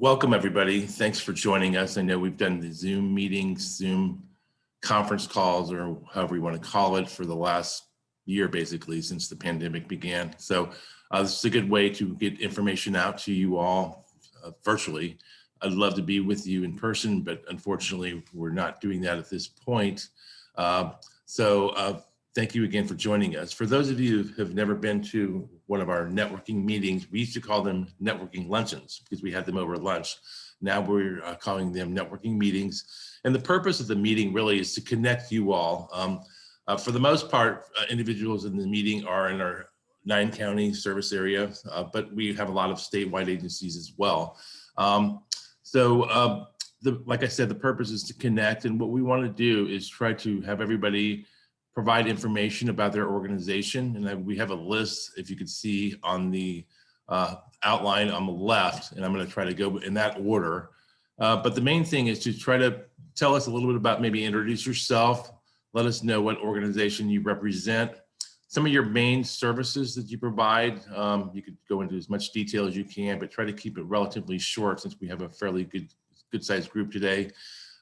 welcome everybody. Thanks for joining us. I know we've done the Zoom meetings, Zoom conference calls, or however you want to call it, for the last year, basically, since the pandemic began. So this is a good way to get information out to you all virtually. I'd love to be with you in person, but unfortunately, we're not doing that at this point. Thank you again for joining us. For those of you who have never been to one of our networking meetings, we used to call them networking luncheons because we had them over lunch. Now we're calling them networking meetings. And the purpose of the meeting really is to connect you all. For the most part, individuals in the meeting are in our 9-county service area, but we have a lot of statewide agencies as well. Like I said, the purpose is to connect, and what we want to do is try to have everybody provide information about their organization. And we have a list, if you could see on the outline on the left, and I'm going to try to go in that order. But the main thing is to try to tell us a little bit about, maybe introduce yourself, let us know what organization you represent, some of your main services that you provide. You could go into as much detail as you can, but try to keep it relatively short since we have a fairly good sized group today.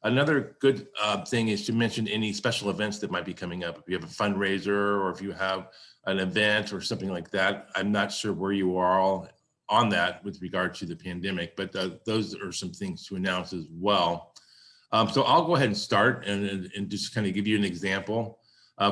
Another good thing is to mention any special events that might be coming up. If you have a fundraiser or if you have an event or something like that. I'm not sure where you are all on that with regard to the pandemic, but those are some things to announce as well. So I'll go ahead and start and just kind of give you an example.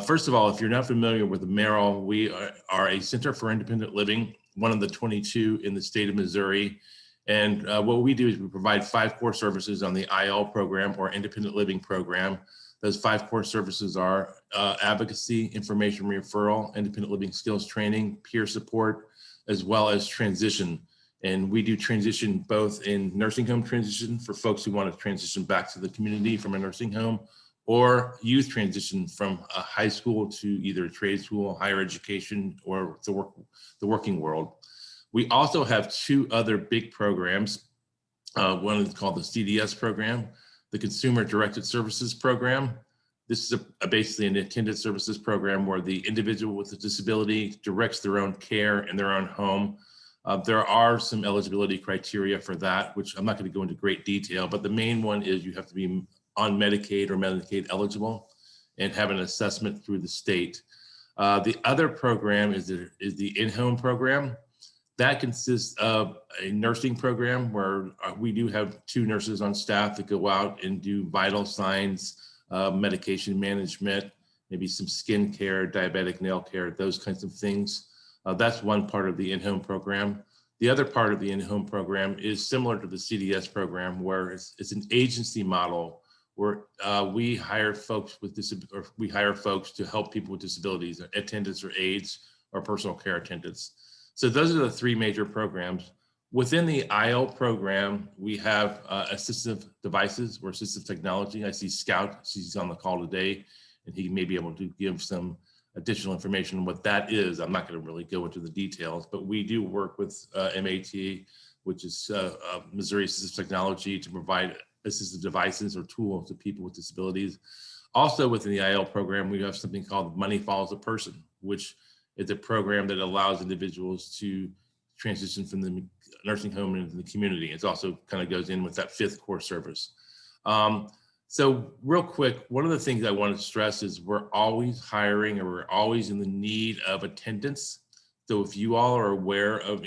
First of all, if you're not familiar with the MERIL, we are a Center for Independent Living, one of the 22 in the state of Missouri. And what we do is we provide 5 core services on the IL program, or Independent Living program. Those 5 core services are advocacy, information referral, independent living skills training, peer support, as well as transition. And we do transition both in nursing home transition for folks who want to transition back to the community from a nursing home, or youth transition from a high school to either a trade school, higher education, or the working world. We also have 2 other big programs. One is called the CDS program, the Consumer Directed Services program. This is basically an attended services program where the individual with a disability directs their own care in their own home. There are some eligibility criteria for that, which I'm not going to go into great detail, but the main one is you have to be on Medicaid or Medicaid eligible and have an assessment through the state. The other program is the in-home program. That consists of a nursing program where we do have 2 nurses on staff that go out and do vital signs, medication management, maybe some skin care, diabetic nail care, those kinds of things. That's one part of the in-home program. The other part of the in-home program is similar to the CDS program, where it's an agency model where we hire folks to help people with disabilities, attendants or aides or personal care attendants. So those are the 3 major programs. Within the IL program, we have assistive devices or assistive technology. I see Scout, she's on the call today, and he may be able to give some additional information on what that is. I'm not going to really go into the details, but we do work with MAT, which is Missouri Assistive Technology, to provide assistive devices or tools to people with disabilities. Also within the IL program, we have something called Money Follows a Person, which is a program that allows individuals to transition from the nursing home into the community. It also kind of goes in with that 5th core service. So real quick, one of the things I want to stress is we're always hiring, or we're always in the need of attendants. So if you all are aware of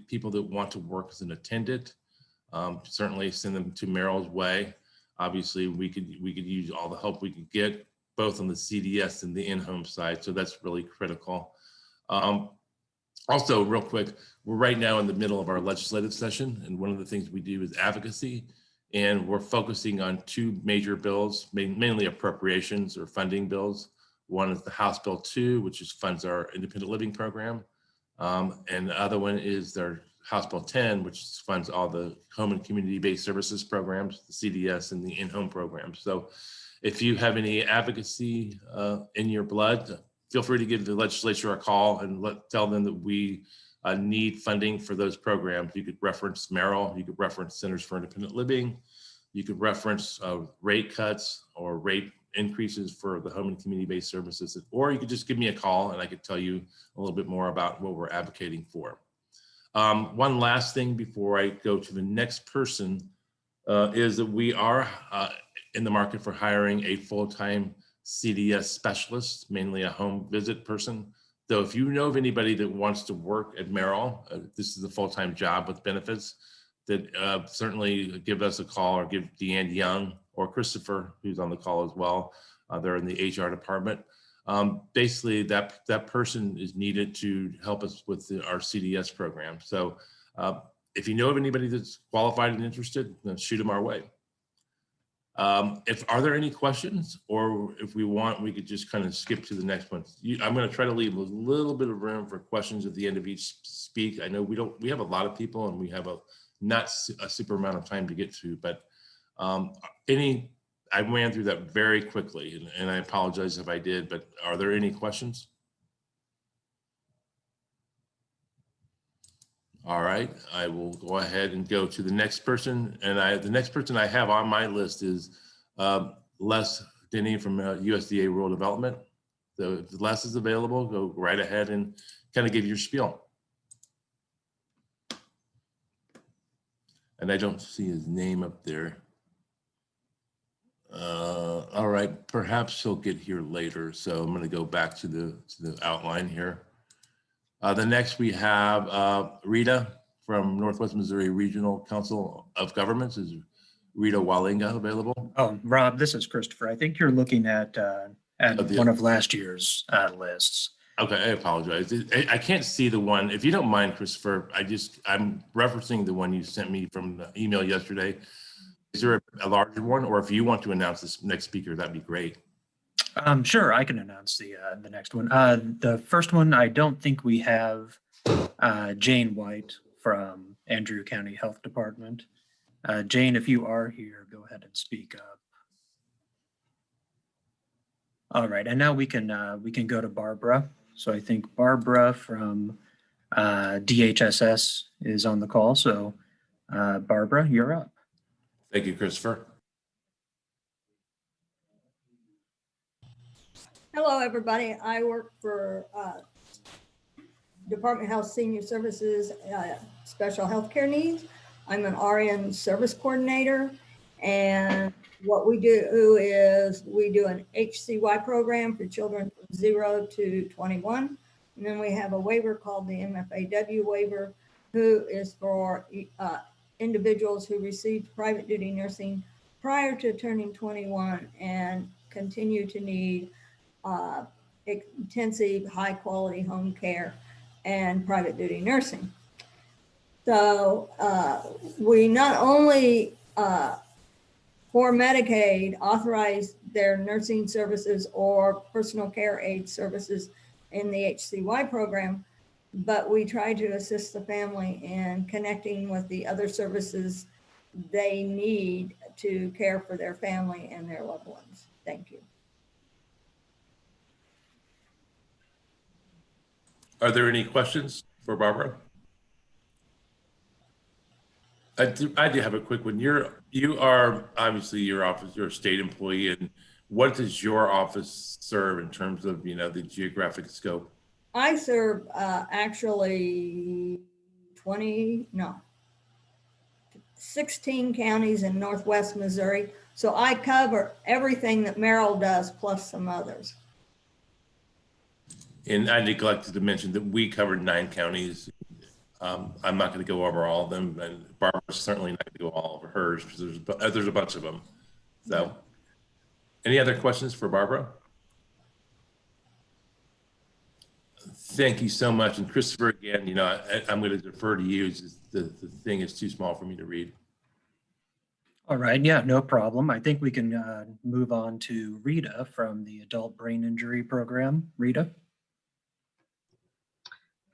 people that want to work as an attendant, certainly send them to MERIL's way. Obviously, we could use all the help we could get, both on the CDS and the in-home side. So that's really critical. Also, real quick, we're right now in the middle of our legislative session, and one of the things we do is advocacy, and we're focusing on 2 major bills, mainly appropriations or funding bills. One is the House Bill 2, which funds our independent living program, and the other one is their House Bill 10, which funds all the home and community-based services programs, the CDS and the in-home programs. So if you have any advocacy in your blood, feel free to give the legislature a call and tell them that we need funding for those programs. You could reference MERIL, you could reference Centers for Independent Living, you could reference rate cuts or rate increases for the home and community-based services, or you could just give me a call and I could tell you a little bit more about what we're advocating for. One last thing before I go to the next person is that we are in the market for hiring a full-time CDS specialist, mainly a home visit person. So if you know of anybody that wants to work at MERIL, this is a full-time job with benefits, that certainly give us a call or give Deanne Young or Christopher, who's on the call as well. They're in the HR department. Basically, that person is needed to help us with our CDS program. So if you know of anybody that's qualified and interested, then shoot them our way. Are there any questions, or if we want, we could just kind of skip to the next one. I'm going to try to leave a little bit of room for questions at the end of each speak. I know we have a lot of people and we have not a super amount of time to get to, but I ran through that very quickly, and I apologize if I did, but are there any questions? All right, I will go ahead and go to the next person. And the next person I have on my list is Les Denny from USDA Rural Development. So if Les is available, go right ahead and kind of give your spiel. And I don't see his name up there. All right, perhaps he'll get here later. So I'm going to go back to the outline here. The next we have Rita from Northwest Missouri Regional Council of Governments. Is Rita Walinga available? Oh, Rob, this is Christopher. I think you're looking at one of last year's lists. Okay, I apologize. I can't see the one. If you don't mind, Christopher, I'm referencing the one you sent me from the email yesterday. Is there a larger one, or if you want to announce this next speaker, that'd be great. Sure, I can announce the next one. The first one, I don't think we have Jane White from Andrew County Health Department. Jane, if you are here, go ahead and speak up. All right, and now we can go to Barbara. So I think Barbara from DHSS is on the call. So Barbara, you're up. Thank you, Christopher. Hello, everybody. I work for Department of Health Senior Services, Special Healthcare Needs. I'm an RN service coordinator. And what we do is we do an HCY program for children from 0 to 21. And then we have a waiver called the MFAW waiver, who is for individuals who received private duty nursing prior to turning 21 and continue to need intensive, high quality home care and private duty nursing. So we not only for Medicaid authorize their nursing services or personal care aid services in the HCY program, but we try to assist the family in connecting with the other services they need to care for their family and their loved ones. Thank you. Are there any questions for Barbara? I do have a quick one. You are obviously your office, you're a state employee, and what does your office serve in terms of the geographic scope? I serve actually 16 counties in Northwest Missouri. So I cover everything that MERIL does plus some others. And I neglected to mention that we covered 9 counties. I'm not going to go over all of them, and Barbara's certainly not going to go all over hers because there's a bunch of them. So, any other questions for Barbara? Thank you so much. And Christopher, again, I'm going to defer to you. The thing is too small for me to read. All right, yeah, no problem. I think we can move on to Rita from the Adult Brain Injury Program. Rita.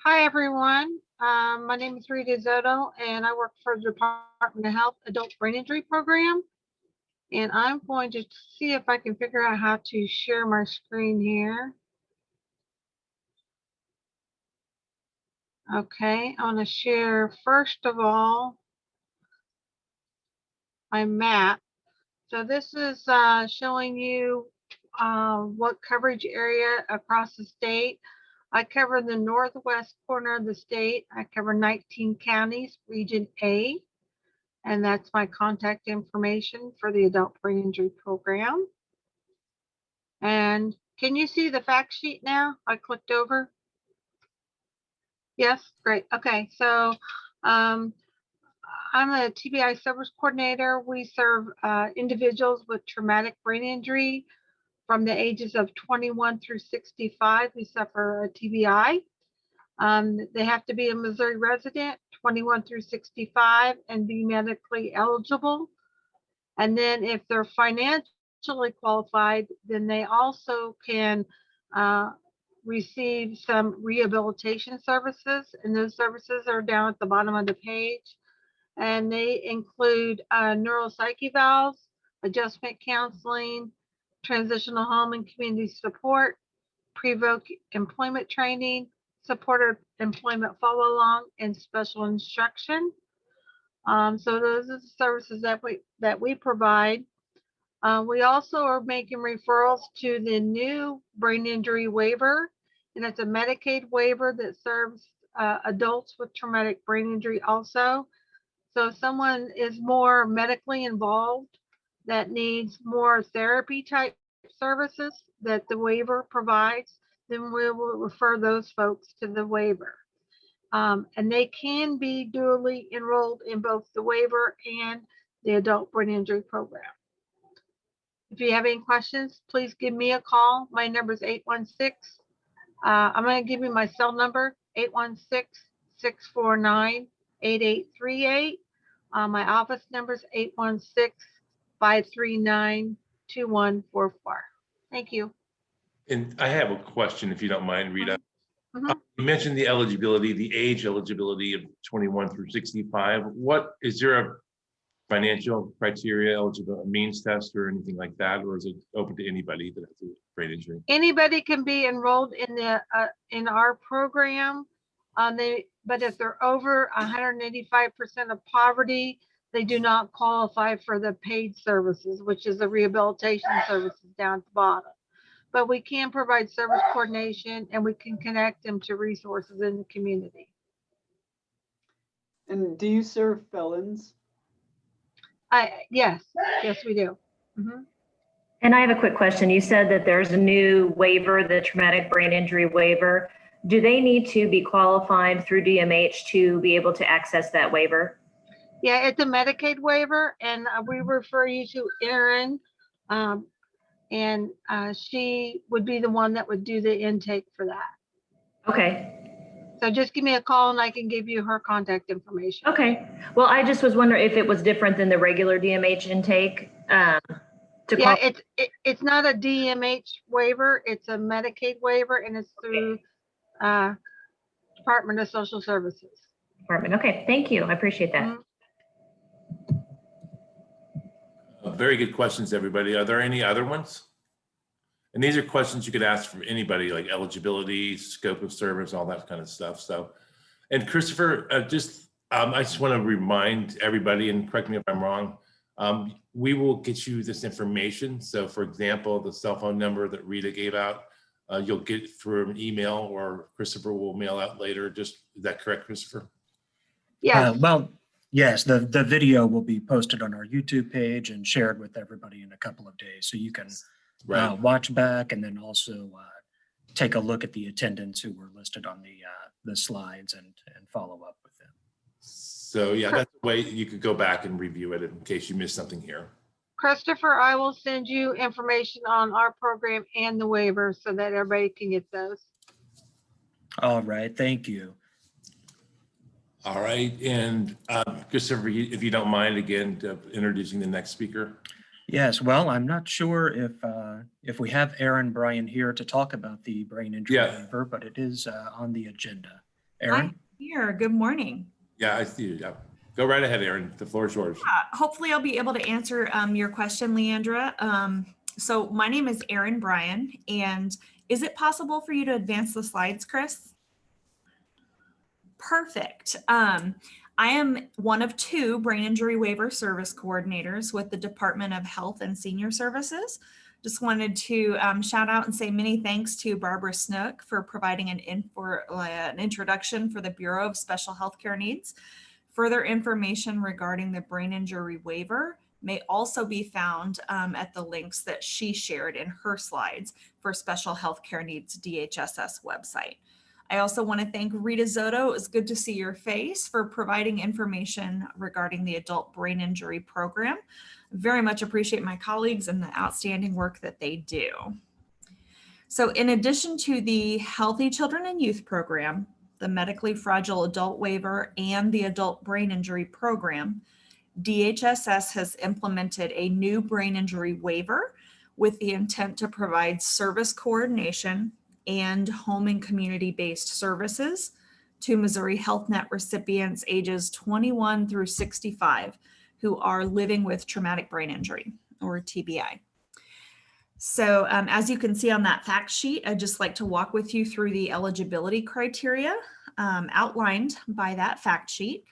Hi, everyone. My name is Rita Zotto, and I work for the Department of Health Adult Brain Injury Program. And I'm going to see if I can figure out how to share my screen here. Okay, I want to share, first of all, my map. So this is showing you what coverage area across the state. I cover the northwest corner of the state. I cover 19 counties, Region A, and that's my contact information for the Adult Brain Injury Program. And can you see the fact sheet now? I clicked over. Yes, great. Okay, so I'm a TBI service coordinator. We serve individuals with traumatic brain injury from the ages of 21 through 65 who suffer a TBI. They have to be a Missouri resident, 21 through 65, and be medically eligible. And then if they're financially qualified, then they also can receive some rehabilitation services. And those services are down at the bottom of the page. And they include neuropsych evals, adjustment counseling, transitional home and community support, pre-voc employment training, supported employment follow-along, and special instruction. So those are the services that we provide. We also are making referrals to the new brain injury waiver, and it's a Medicaid waiver that serves adults with traumatic brain injury also. So if someone is more medically involved that needs more therapy type services that the waiver provides, then we will refer those folks to the waiver. And they can be dually enrolled in both the waiver and the Adult Brain Injury Program. If you have any questions, please give me a call. My number is 816. I'm going to give you my cell number, 816-649-8838. My office number is 816-539-2144. Thank you. And I have a question, if you don't mind, Rita. Mhm. You mentioned the eligibility, the age eligibility of 21 through 65. What is there a financial criteria, eligible means test or anything like that, or is it open to anybody that has a brain injury? Anybody can be enrolled in the in our program. But if they're over 185% of poverty, they do not qualify for the paid services, which is the rehabilitation services down at the bottom. But we can provide service coordination and we can connect them to resources in the community. And do you serve felons? Yes, we do. Mhm. And I have a quick question. You said that there's a new waiver, the traumatic brain injury waiver. Do they need to be qualified through DMH to be able to access that waiver? Yeah, it's a Medicaid waiver, and we refer you to Erin, and she would be the one that would do the intake for that. Okay. So just give me a call and I can give you her contact information. Okay. Well, I just was wondering if it was different than the regular DMH intake. Yeah, it's not a DMH waiver. It's a Medicaid waiver, and it's through Department of Social Services. Department. Okay. Thank you. I appreciate that. Mhm. Very good questions, everybody. Are there any other ones? And these are questions you could ask from anybody, like eligibility, scope of service, all that kind of stuff. So, and Christopher, I just want to remind everybody, and correct me if I'm wrong, we will get you this information. So for example, the cell phone number that Rita gave out, you'll get through an email, or Christopher will mail out later. Just, is that correct, Christopher? Yes. Well, yes, the video will be posted on our YouTube page and shared with everybody in a couple of days. So you can watch back and then also take a look at the attendants who were listed on the slides and follow up with them. So yeah, that's the way you could go back and review it in case you missed something here. Christopher, I will send you information on our program and the waiver so that everybody can get those. All right, thank you. All right, and Christopher, if you don't mind, again, introducing the next speaker. Yes, well, I'm not sure if we have Aaron Bryan here to talk about the brain injury waiver, but it is on the agenda. Aaron? I'm here. Good morning. Yeah, I see you. Yeah. Go right ahead, Aaron. The floor is yours. Hopefully I'll be able to answer your question, Leandra. So my name is Aaron Bryan, and is it possible for you to advance the slides, Chris? Perfect. I am one of two brain injury waiver service coordinators with the Department of Health and Senior Services. Just wanted to shout out and say many thanks to Barbara Snook for providing an introduction for the Bureau of Special Healthcare Needs. Further information regarding the brain injury waiver may also be found at the links that she shared in her slides for Special Healthcare Needs DHSS website. I also want to thank Rita Zotto. It was good to see your face, for providing information regarding the Adult Brain Injury Program. Very much appreciate my colleagues and the outstanding work that they do. So in addition to the Healthy Children and Youth Program, the Medically Fragile Adult Waiver, and the Adult Brain Injury Program, DHSS has implemented a new brain injury waiver with the intent to provide service coordination and home and community-based services to Missouri Health Net recipients ages 21 through 65 who are living with traumatic brain injury, or TBI. So as you can see on that fact sheet, I'd just like to walk with you through the eligibility criteria outlined by that fact sheet.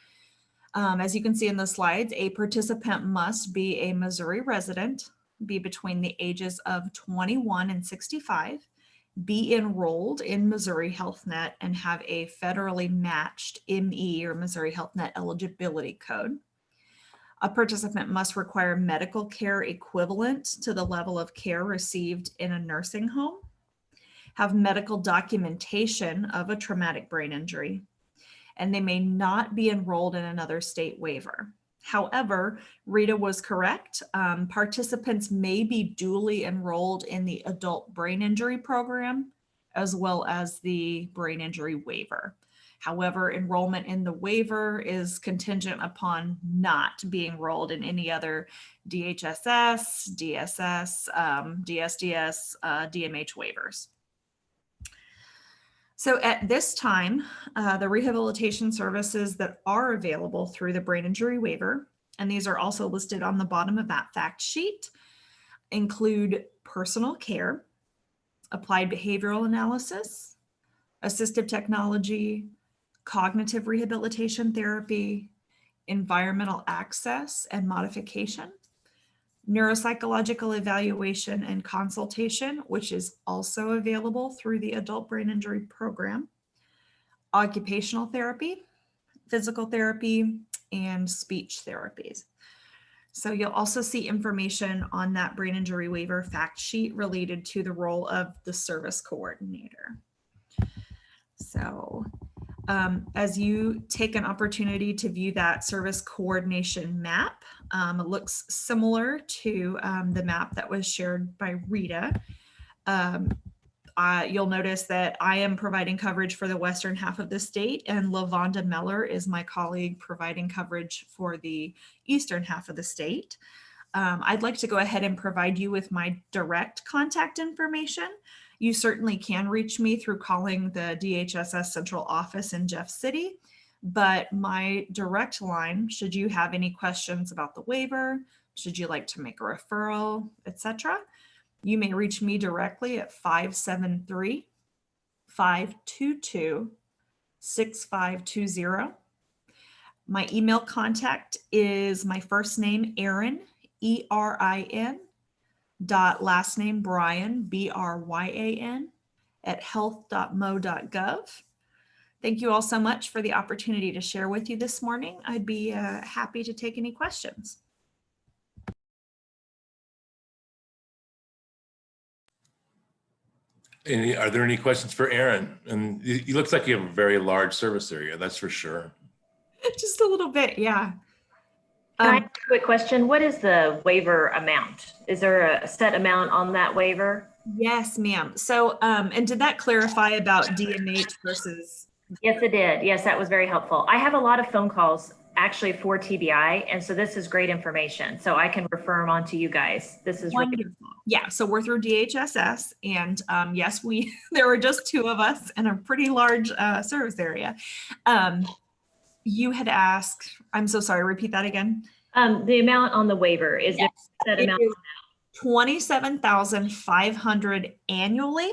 As you can see in the slides, a participant must be a Missouri resident, be between the ages of 21 and 65, be enrolled in Missouri Health Net, and have a federally matched ME, or Missouri Health Net eligibility code. A participant must require medical care equivalent to the level of care received in a nursing home, have medical documentation of a traumatic brain injury, and they may not be enrolled in another state waiver. However, Rita was correct. Participants may be duly enrolled in the Adult Brain Injury Program as well as the Brain Injury Waiver. However, enrollment in the waiver is contingent upon not being enrolled in any other DHSS, DSS, DSDS, DMH waivers. So at this time, the rehabilitation services that are available through the brain injury waiver, and these are also listed on the bottom of that fact sheet, include personal care, applied behavioral analysis, assistive technology, cognitive rehabilitation therapy, environmental access and modification, neuropsychological evaluation and consultation, which is also available through the Adult Brain Injury Program, occupational therapy, physical therapy, and speech therapies. So you'll also see information on that brain injury waiver fact sheet related to the role of the service coordinator. So as you take an opportunity to view that service coordination map, it looks similar to the map that was shared by Rita. You'll notice that I am providing coverage for the western half of the state, and LaVonda Meller is my colleague providing coverage for the eastern half of the state. I'd like to go ahead and provide you with my direct contact information. You certainly can reach me through calling the DHSS central office in Jeff City, but my direct line, should you have any questions about the waiver, should you like to make a referral, etc., you may reach me directly at 573-522-6520. My email contact is my first name, Erin, E-R-I-N, last name Bryan, B-R-Y-A-N, at health.mo.gov. Thank you all so much for the opportunity to share with you this morning. I'd be happy to take any questions. Are there any questions for Erin? And it looks like you have a very large service area, that's for sure. Just a little bit, yeah. Can I ask a quick question? What is the waiver amount? Is there a set amount on that waiver? Yes, ma'am. So, and did that clarify about DMH versus? Yes, it did. Yes, that was very helpful. I have a lot of phone calls actually for TBI, and so this is great information. So I can refer them on to you guys. This is really Wonderful. Yeah, so we're through DHSS, and yes, there were just two of us in a pretty large service area. You had asked, I'm so sorry, repeat that again. the amount on the waiver is Yes, there a set it amount? is $27,500 annually.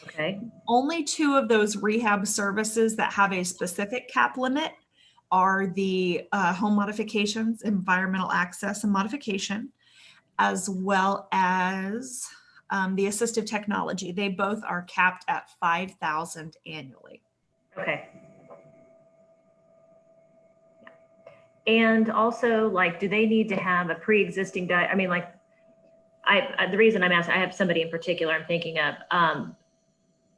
Okay. Only two of those rehab services that have a specific cap limit are the home modifications, environmental access and modification, as well as the assistive technology. They both are capped at 5,000 annually. Okay. And also, like, do they need to have a pre-existing I mean, like, the reason I'm asking, I have somebody in particular I'm thinking of.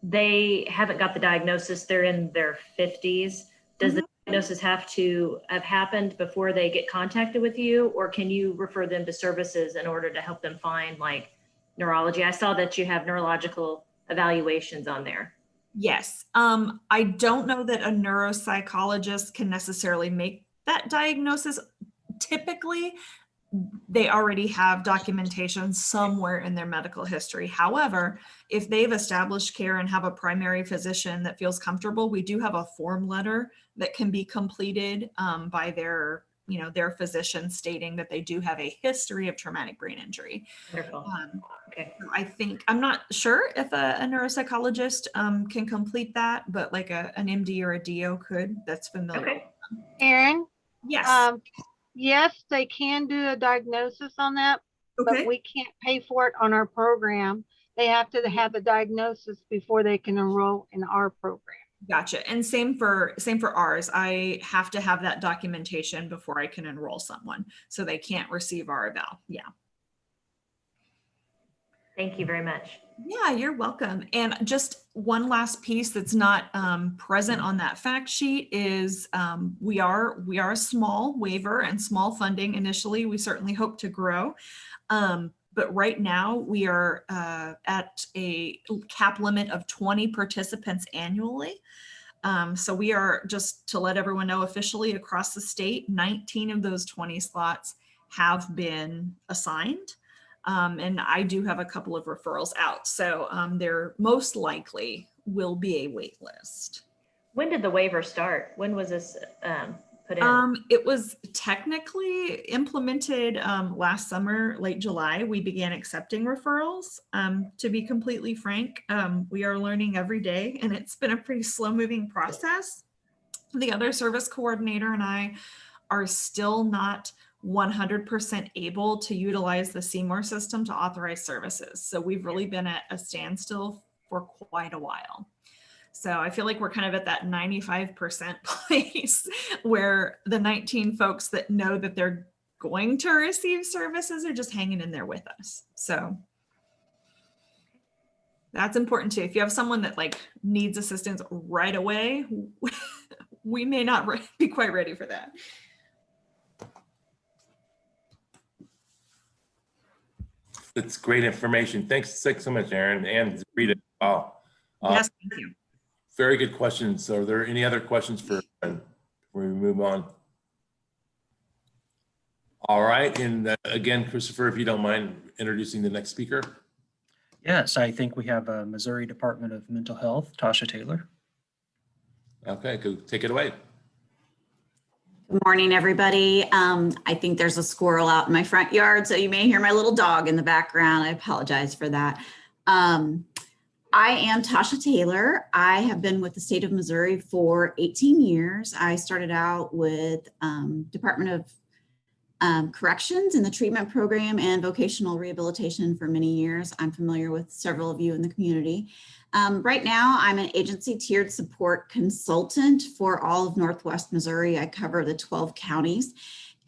They haven't got the diagnosis. They're in their 50s. Does the diagnosis have to have happened before they get contacted with you, or can you refer them to services in order to help them find like neurology? I saw that you have neurological evaluations on there. Yes. I don't know that a neuropsychologist can necessarily make that diagnosis. Typically, they already have documentation somewhere in their medical history. However, if they've established care and have a primary physician that feels comfortable, we do have a form letter that can be completed by their, their physician stating that they do have a history of traumatic brain injury. Wonderful. Okay. I think, I'm not sure if a neuropsychologist can complete that, but like an MD or a DO could, that's familiar. Okay. Erin, Yes. yes, they can do a diagnosis on that, Okay. but we can't pay for it on our program. They have to have the diagnosis before they can enroll in our program. Gotcha. And same for ours. I have to have that documentation before I can enroll someone, so they can't receive our eval. Yeah. Thank you very much. Yeah, you're welcome. And just one last piece that's not present on that fact sheet is we are a small waiver and small funding initially. We certainly hope to grow. But right now we are at a cap limit of 20 participants annually. So we are, just to let everyone know, officially across the state, 19 of those 20 slots have been assigned. And I do have a couple of referrals out. So there most likely will be a wait list. When did the waiver start? When was this put in? It was technically implemented last summer, late July. We began accepting referrals. To be completely frank, we are learning every day, and it's been a pretty slow moving process. The other service coordinator and I are still not 100% able to utilize the Seymour system to authorize services. So we've really been at a standstill for quite a while. So I feel like we're kind of at that 95% place where the 19 folks that know that they're going to receive services are just hanging in there with us. So that's important too. If you have someone that like needs assistance right away, we may not be quite ready for that. That's great information. Thanks so much, Erin and Rita. Wow. Yes, thank you. Very good questions. Are there any other questions for before we move on? All right. And again, Christopher, if you don't mind introducing the next speaker. Yes, I think we have a Missouri Department of Mental Health, Tasha Taylor. Okay, go take it away. Good morning, everybody. I think there's a squirrel out in my front yard, so you may hear my little dog in the background. I apologize for that. I am Tasha Taylor. I have been with the state of Missouri for 18 years. I started out with Department of Corrections in the treatment program and vocational rehabilitation for many years. I'm familiar with several of you in the community. Right now, I'm an agency tiered support consultant for all of Northwest Missouri. I cover the 12 counties.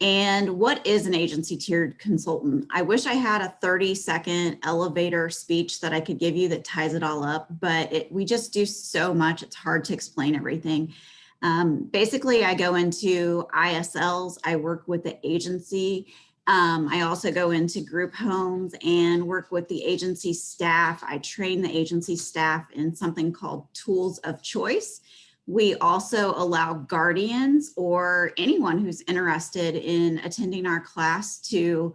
And what is an agency tiered consultant? I wish I had a 30-second elevator speech that I could give you that ties it all up, but we just do so much, it's hard to explain everything. Basically, I go into ISLs, I work with the agency. I also go into group homes and work with the agency staff. I train the agency staff in something called tools of choice. We also allow guardians or anyone who's interested in attending our class to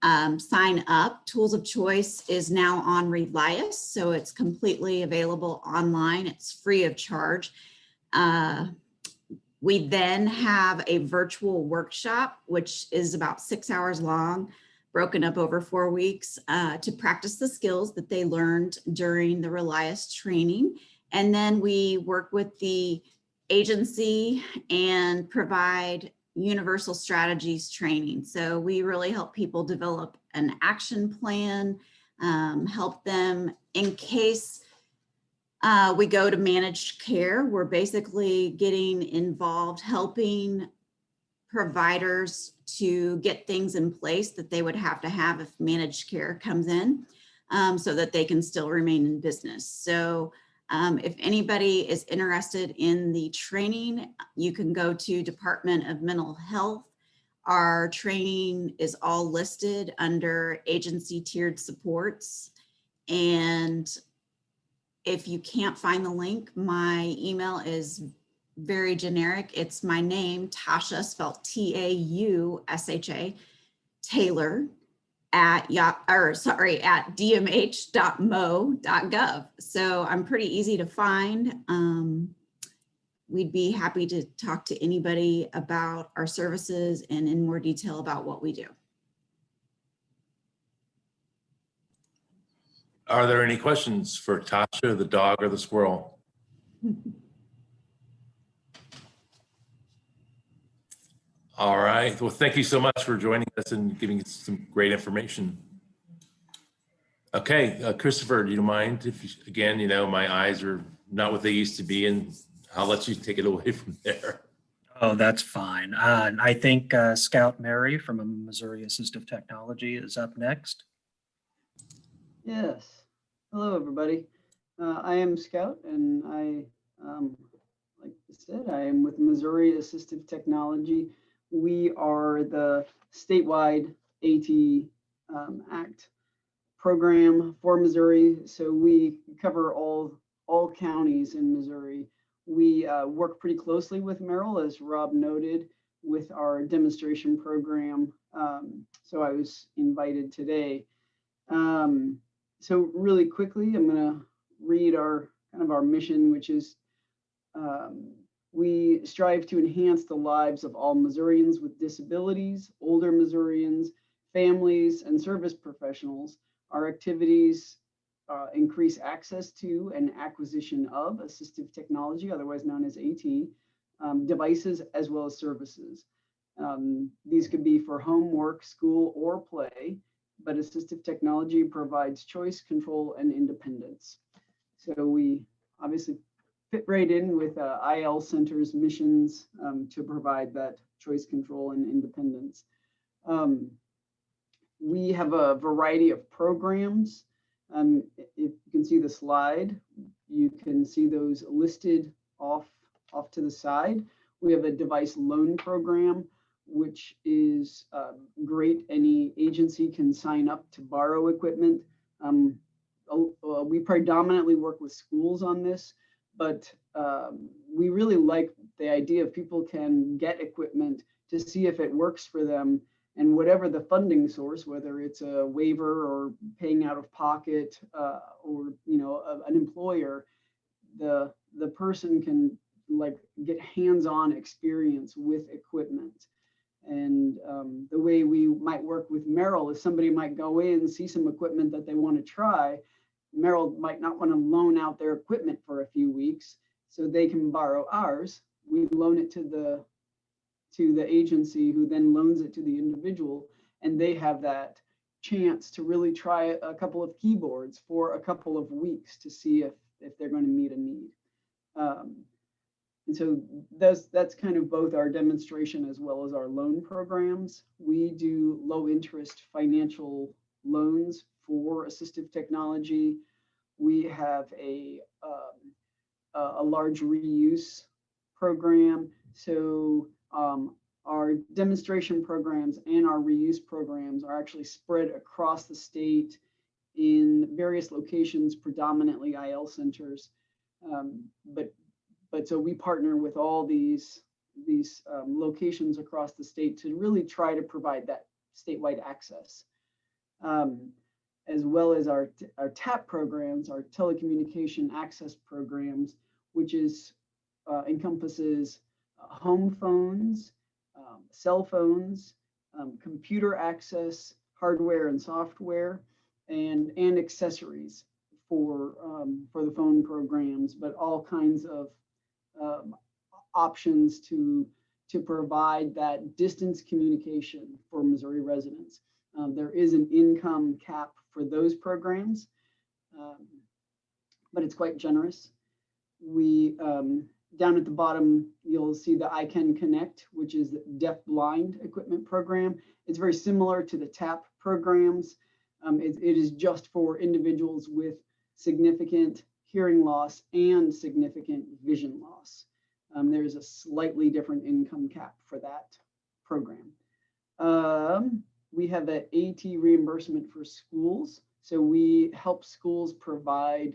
sign up. Tools of Choice is now on Relias, so it's completely available online. It's free of charge. We then have a virtual workshop, which is about 6 hours long, broken up over 4 weeks to practice the skills that they learned during the Relias training. And then we work with the agency and provide universal strategies training. So we really help people develop an action plan, help them in case we go to managed care. We're basically getting involved, helping providers to get things in place that they would have to have if managed care comes in, so that they can still remain in business. So if anybody is interested in the training, you can go to Department of Mental Health. Our training is all listed under agency tiered supports. And if you can't find the link, my email is very generic. It's my name, Tasha, spelled Tausha, Taylor, at dmh.mo.gov. So I'm pretty easy to find. We'd be happy to talk to anybody about our services and in more detail about what we do. Are there any questions for Tasha, the dog, or the squirrel? All right. Well, thank you so much for joining us and giving us some great information. Okay, Christopher, do you mind if, again, you know, my eyes are not what they used to be, and I'll let you take it away from there. Oh, that's fine. I think Scout Mary from Missouri Assistive Technology is up next. Yes. Hello, everybody. I am Scout, and like I said, I am with Missouri Assistive Technology. We are the statewide AT Act program for Missouri. So we cover all counties in Missouri. We work pretty closely with MERIL, as Rob noted, with our demonstration program. So I was invited today. So really quickly, I'm going to read our mission, which is we strive to enhance the lives of all Missourians with disabilities, older Missourians, families, and service professionals. Our activities increase access to and acquisition of assistive technology, otherwise known as AT, devices as well as services. These could be for home, work, school, or play, but assistive technology provides choice, control, and independence. So we obviously fit right in with IL Center's missions to provide that choice, control, and independence. We have a variety of programs. If you can see the slide, you can see those listed off to the side. We have a device loan program, which is great. Any agency can sign up to borrow equipment. We predominantly work with schools on this, but we really like the idea of people can get equipment to see if it works for them, and whatever the funding source, whether it's a waiver or paying out of pocket, or an employer, the person can get hands-on experience with equipment. And the way we might work with MERIL is somebody might go in and see some equipment that they want to try. MERIL might not want to loan out their equipment for a few weeks, so they can borrow ours. We loan it to the agency, who then loans it to the individual, and they have that chance to really try a couple of keyboards for a couple of weeks to see if they're going to meet a need. And so that's kind of both our demonstration as well as our loan programs. We do low interest financial loans for assistive technology. We have a large reuse program. So our demonstration programs and our reuse programs are actually spread across the state in various locations, predominantly IL centers. But so we partner with all these locations across the state to really try to provide that statewide access, as well as our TAP programs, our telecommunication access programs, which is encompasses home phones, cell phones, computer access, hardware and software, and accessories for the phone programs, but all kinds of options to provide that distance communication for Missouri residents. There is an income cap for those programs, but it's quite generous. We, down at the bottom, you'll see the I Can Connect, which is the deaf-blind equipment program. It's very similar to the TAP programs. It is just for individuals with significant hearing loss and significant vision loss. There's a slightly different income cap for that program. We have an AT reimbursement for schools. So we help schools provide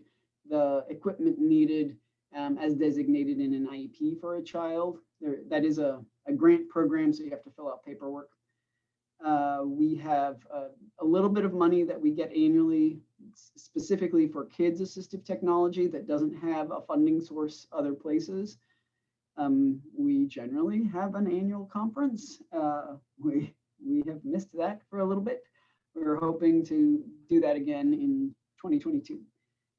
the equipment needed as designated in an IEP for a child. That is a grant program, so you have to fill out paperwork. We have a little bit of money that we get annually specifically for kids assistive technology that doesn't have a funding source other places. We generally have an annual conference. We have missed that for a little bit. We're hoping to do that again in 2022.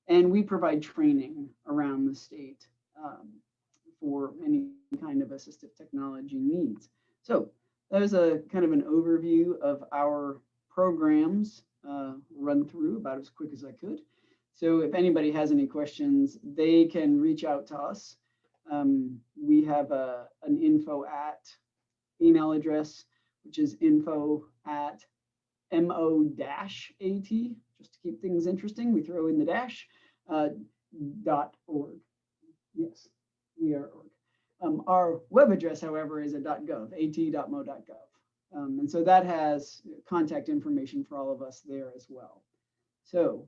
And we provide training around the state for any kind of assistive technology needs. So that is a kind of an overview of our programs, run through about as quick as I could. So if anybody has any questions, they can reach out to us. We have an info at email address, which is info@mo-at, just to keep things interesting. We throw in the dash, .org. Yes, we are org. Our web address, however, is a .gov, at.mo.gov. And so that has contact information for all of us there as well. So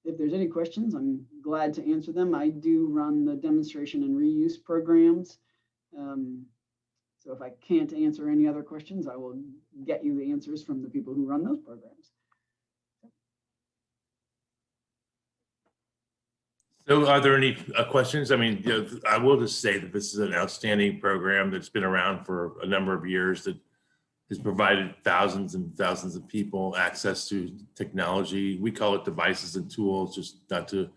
if there's any questions, I'm glad to answer them. I do run the demonstration and reuse programs. So if I can't answer any other questions, I will get you the answers from the people who run those programs. So are there any questions? I mean, you know, I will just say that this is an outstanding program that's been around for a number of years that has provided thousands and thousands of people access to technology. We call it devices and tools, just not to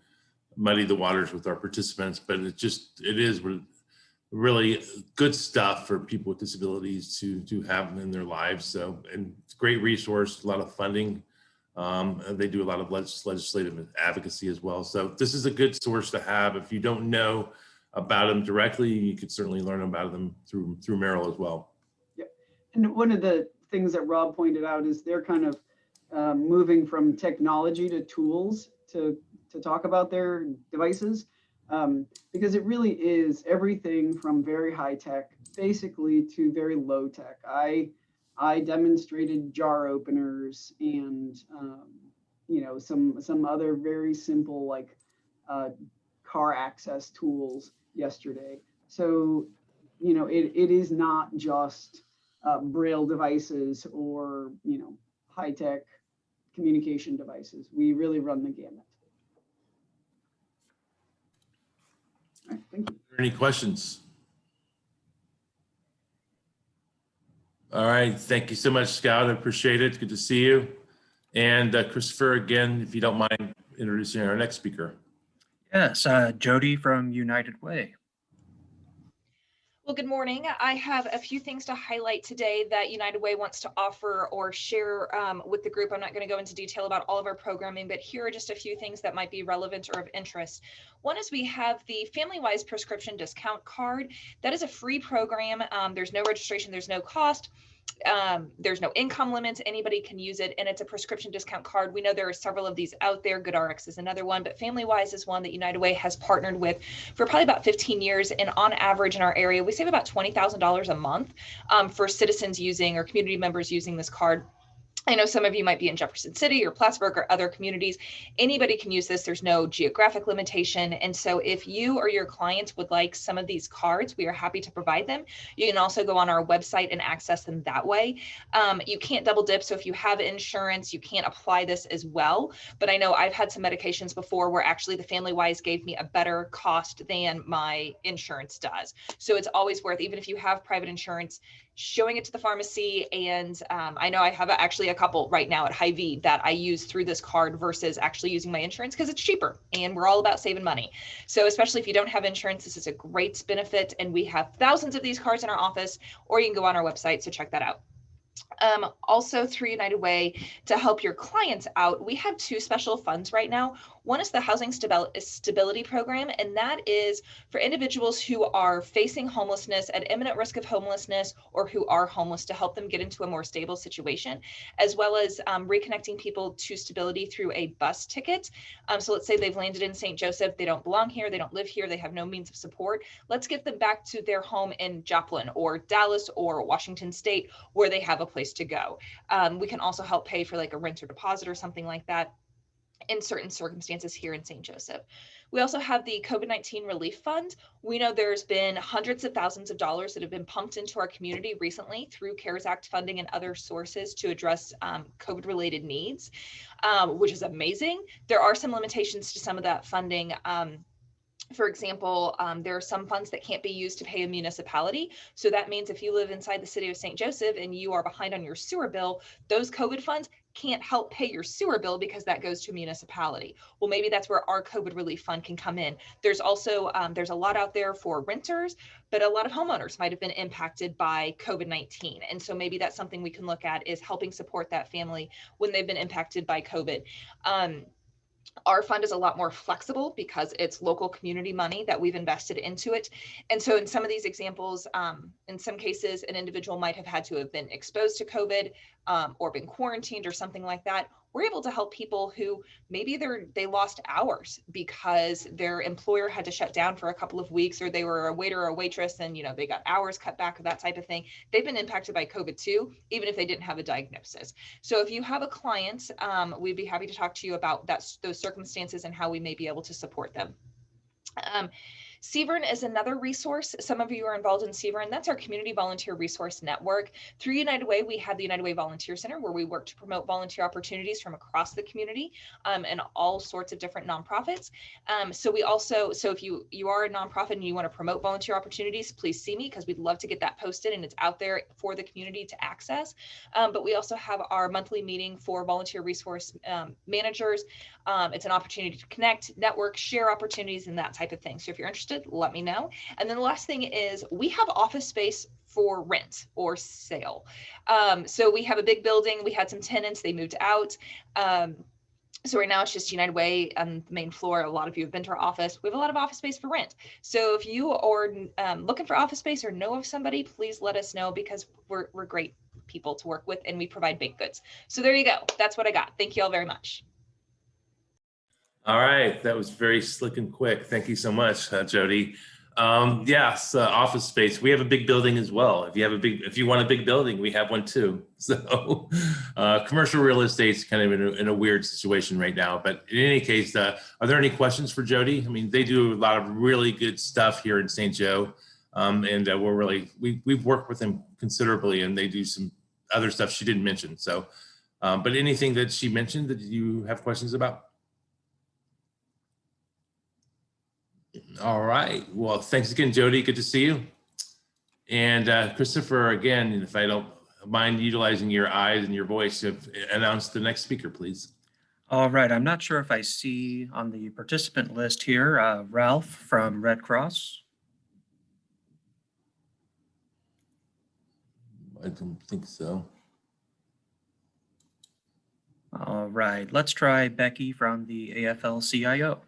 muddy the waters with our participants, but it is really good stuff for people with disabilities to have in their lives. So, and it's a great resource, a lot of funding. They do a lot of legislative advocacy as well. So this is a good source to have. If you don't know about them directly, you could certainly learn about them through MERIL as well. Yep. And one of the things that Rob pointed out is they're kind of moving from technology to tools to talk about their devices, because it really is everything from very high tech, basically, to very low tech. I demonstrated jar openers and you know, some other very simple like car access tools yesterday. So you know, it is not just Braille devices or, you know, high tech communication devices. We really run the gamut. All right, thank you. Are there any questions? All right, thank you so much, Scout. I appreciate it. Good to see you. And Christopher, again, if you don't mind introducing our next speaker. Yes, Jody from United Way. Well, good morning. I have a few things to highlight today that United Way wants to offer or share with the group. I'm not going to go into detail about all of our programming, but here are just a few things that might be relevant or of interest. One is we have the FamilyWise prescription discount card. That is a free program. There's no registration, there's no cost. There's no income limits. Anybody can use it, and it's a prescription discount card. We know there are several of these out there. GoodRx is another one, but FamilyWise is one that United Way has partnered with for probably about 15 years. And on average in our area, we save about $20,000 a month for citizens using or community members using this card. I know some of you might be in Jefferson City or Plattsburgh or other communities. Anybody can use this. There's no geographic limitation. And so if you or your clients would like some of these cards, we are happy to provide them. You can also go on our website and access them that way. You can't double dip. So if you have insurance, you can't apply this as well. But I know I've had some medications before where actually the FamilyWise gave me a better cost than my insurance does. So it's always worth, even if you have private insurance, showing it to the pharmacy. And I know I have actually a couple right now at Hy-Vee that I use through this card versus actually using my insurance because it's cheaper and we're all about saving money. So especially if you don't have insurance, this is a great benefit. And we have thousands of these cards in our office, or you can go on our website. So check that out. Also through United Way, to help your clients out, we have two special funds right now. One is the Housing Stability Program, and that is for individuals who are facing homelessness, at imminent risk of homelessness, or who are homeless, to help them get into a more stable situation, as well as reconnecting people to stability through a bus ticket. So let's say they've landed in St. Joseph, they don't belong here, they don't live here, they have no means of support. Let's get them back to their home in Joplin or Dallas or Washington State, where they have a place to go. We can also help pay for like a rent or deposit or something like that in certain circumstances here in St. Joseph. We also have the COVID-19 Relief Fund. We know there's been hundreds of thousands of dollars that have been pumped into our community recently through CARES Act funding and other sources to address COVID-related needs, which is amazing. There are some limitations to some of that funding. For example, there are some funds that can't be used to pay a municipality. So that means if you live inside the city of St. Joseph and you are behind on your sewer bill, those COVID funds can't help pay your sewer bill because that goes to a municipality. Well, maybe that's where our COVID relief fund can come in. There's also, there's a lot out there for renters, but a lot of homeowners might have been impacted by COVID-19. And so maybe that's something we can look at, is helping support that family when they've been impacted by COVID. Our fund is a lot more flexible because it's local community money that we've invested into it. And so in some of these examples, in some cases, an individual might have had to have been exposed to COVID or been quarantined or something like that. We're able to help people who maybe they lost hours because their employer had to shut down for a couple of weeks, or they were a waiter or a waitress and they got hours cut back or that type of thing. They've been impacted by COVID too, even if they didn't have a diagnosis. So if you have a client, we'd be happy to talk to you about those circumstances and how we may be able to support them. CVERN is another resource. Some of you are involved in CVERN. That's our Community Volunteer Resource Network. Through United Way, we have the United Way Volunteer Center, where we work to promote volunteer opportunities from across the community and all sorts of different nonprofits. So if you are a nonprofit and you want to promote volunteer opportunities, please see me, because we'd love to get that posted and it's out there for the community to access. But we also have our monthly meeting for volunteer resource managers. It's an opportunity to connect, network, share opportunities, and that type of thing. So if you're interested, let me know. And then the last thing is, we have office space for rent or sale. So we have a big building. We had some tenants, they moved out. So right now it's just United Way on the main floor. A lot of you have been to our office. We have a lot of office space for rent. So if you are looking for office space or know of somebody, please let us know, because we're great people to work with and we provide baked goods. So there you go. That's what I got. Thank you all very much. All right, that was very slick and quick. Thank you so much, Jody. Yes, office space. We have a big building as well. If you want a big building, we have one too. So, commercial real estate's kind of in a weird situation right now. But in any case, are there any questions for Jody? I mean, they do a lot of really good stuff here in St. Joe, and we've worked with them considerably, and they do some other stuff she didn't mention. So, but anything that she mentioned that you have questions about? All right. Well, thanks again, Jody. Good to see you. And Christopher, again, if I don't mind utilizing your eyes and your voice, to announce the next speaker, please. All right. I'm not sure if I see on the participant list here, Ralph from Red Cross. I don't think so. All right. Let's try Becky from the Afl-Cio.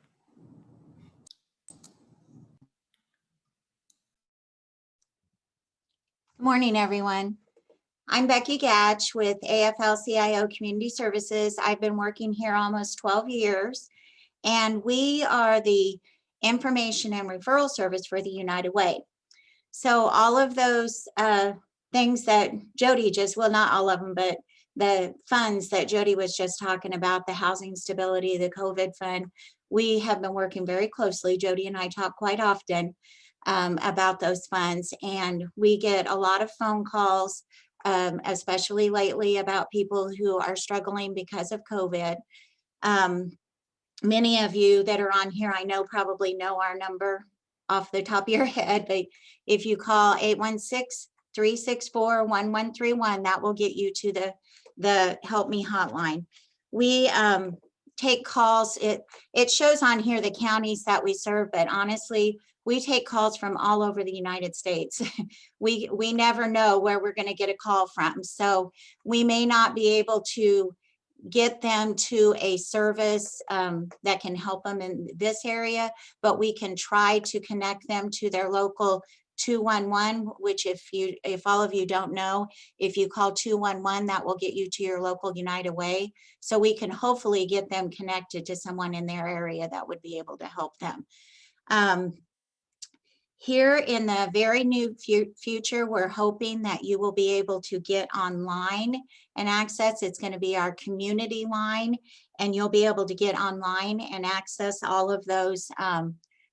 Good morning, everyone. I'm Becky Gatch with Afl-Cio Community Services. I've been working here almost 12 years, and we are the information and referral service for the United Way. So all of those things that Jody well, not all of them, but the funds that Jody was just talking about, the housing stability, the COVID fund, we have been working very closely. Jody and I talk quite often about those funds, and we get a lot of phone calls, especially lately, about people who are struggling because of COVID. Many of you that are on here, I know, probably know our number off the top of your head, but if you call 816-364-1131, that will get you to the Help Me hotline. We take calls. It shows on here the counties that we serve, but honestly, we take calls from all over the United States. We never know where we're going to get a call from. So we may not be able to get them to a service that can help them in this area, but we can try to connect them to their local 211, which if all of you don't know, if you call 211, that will get you to your local United Way. So we can hopefully get them connected to someone in their area that would be able to help them. Here in the very near future, we're hoping that you will be able to get online and access. It's going to be our community line, and you'll be able to get online and access all of those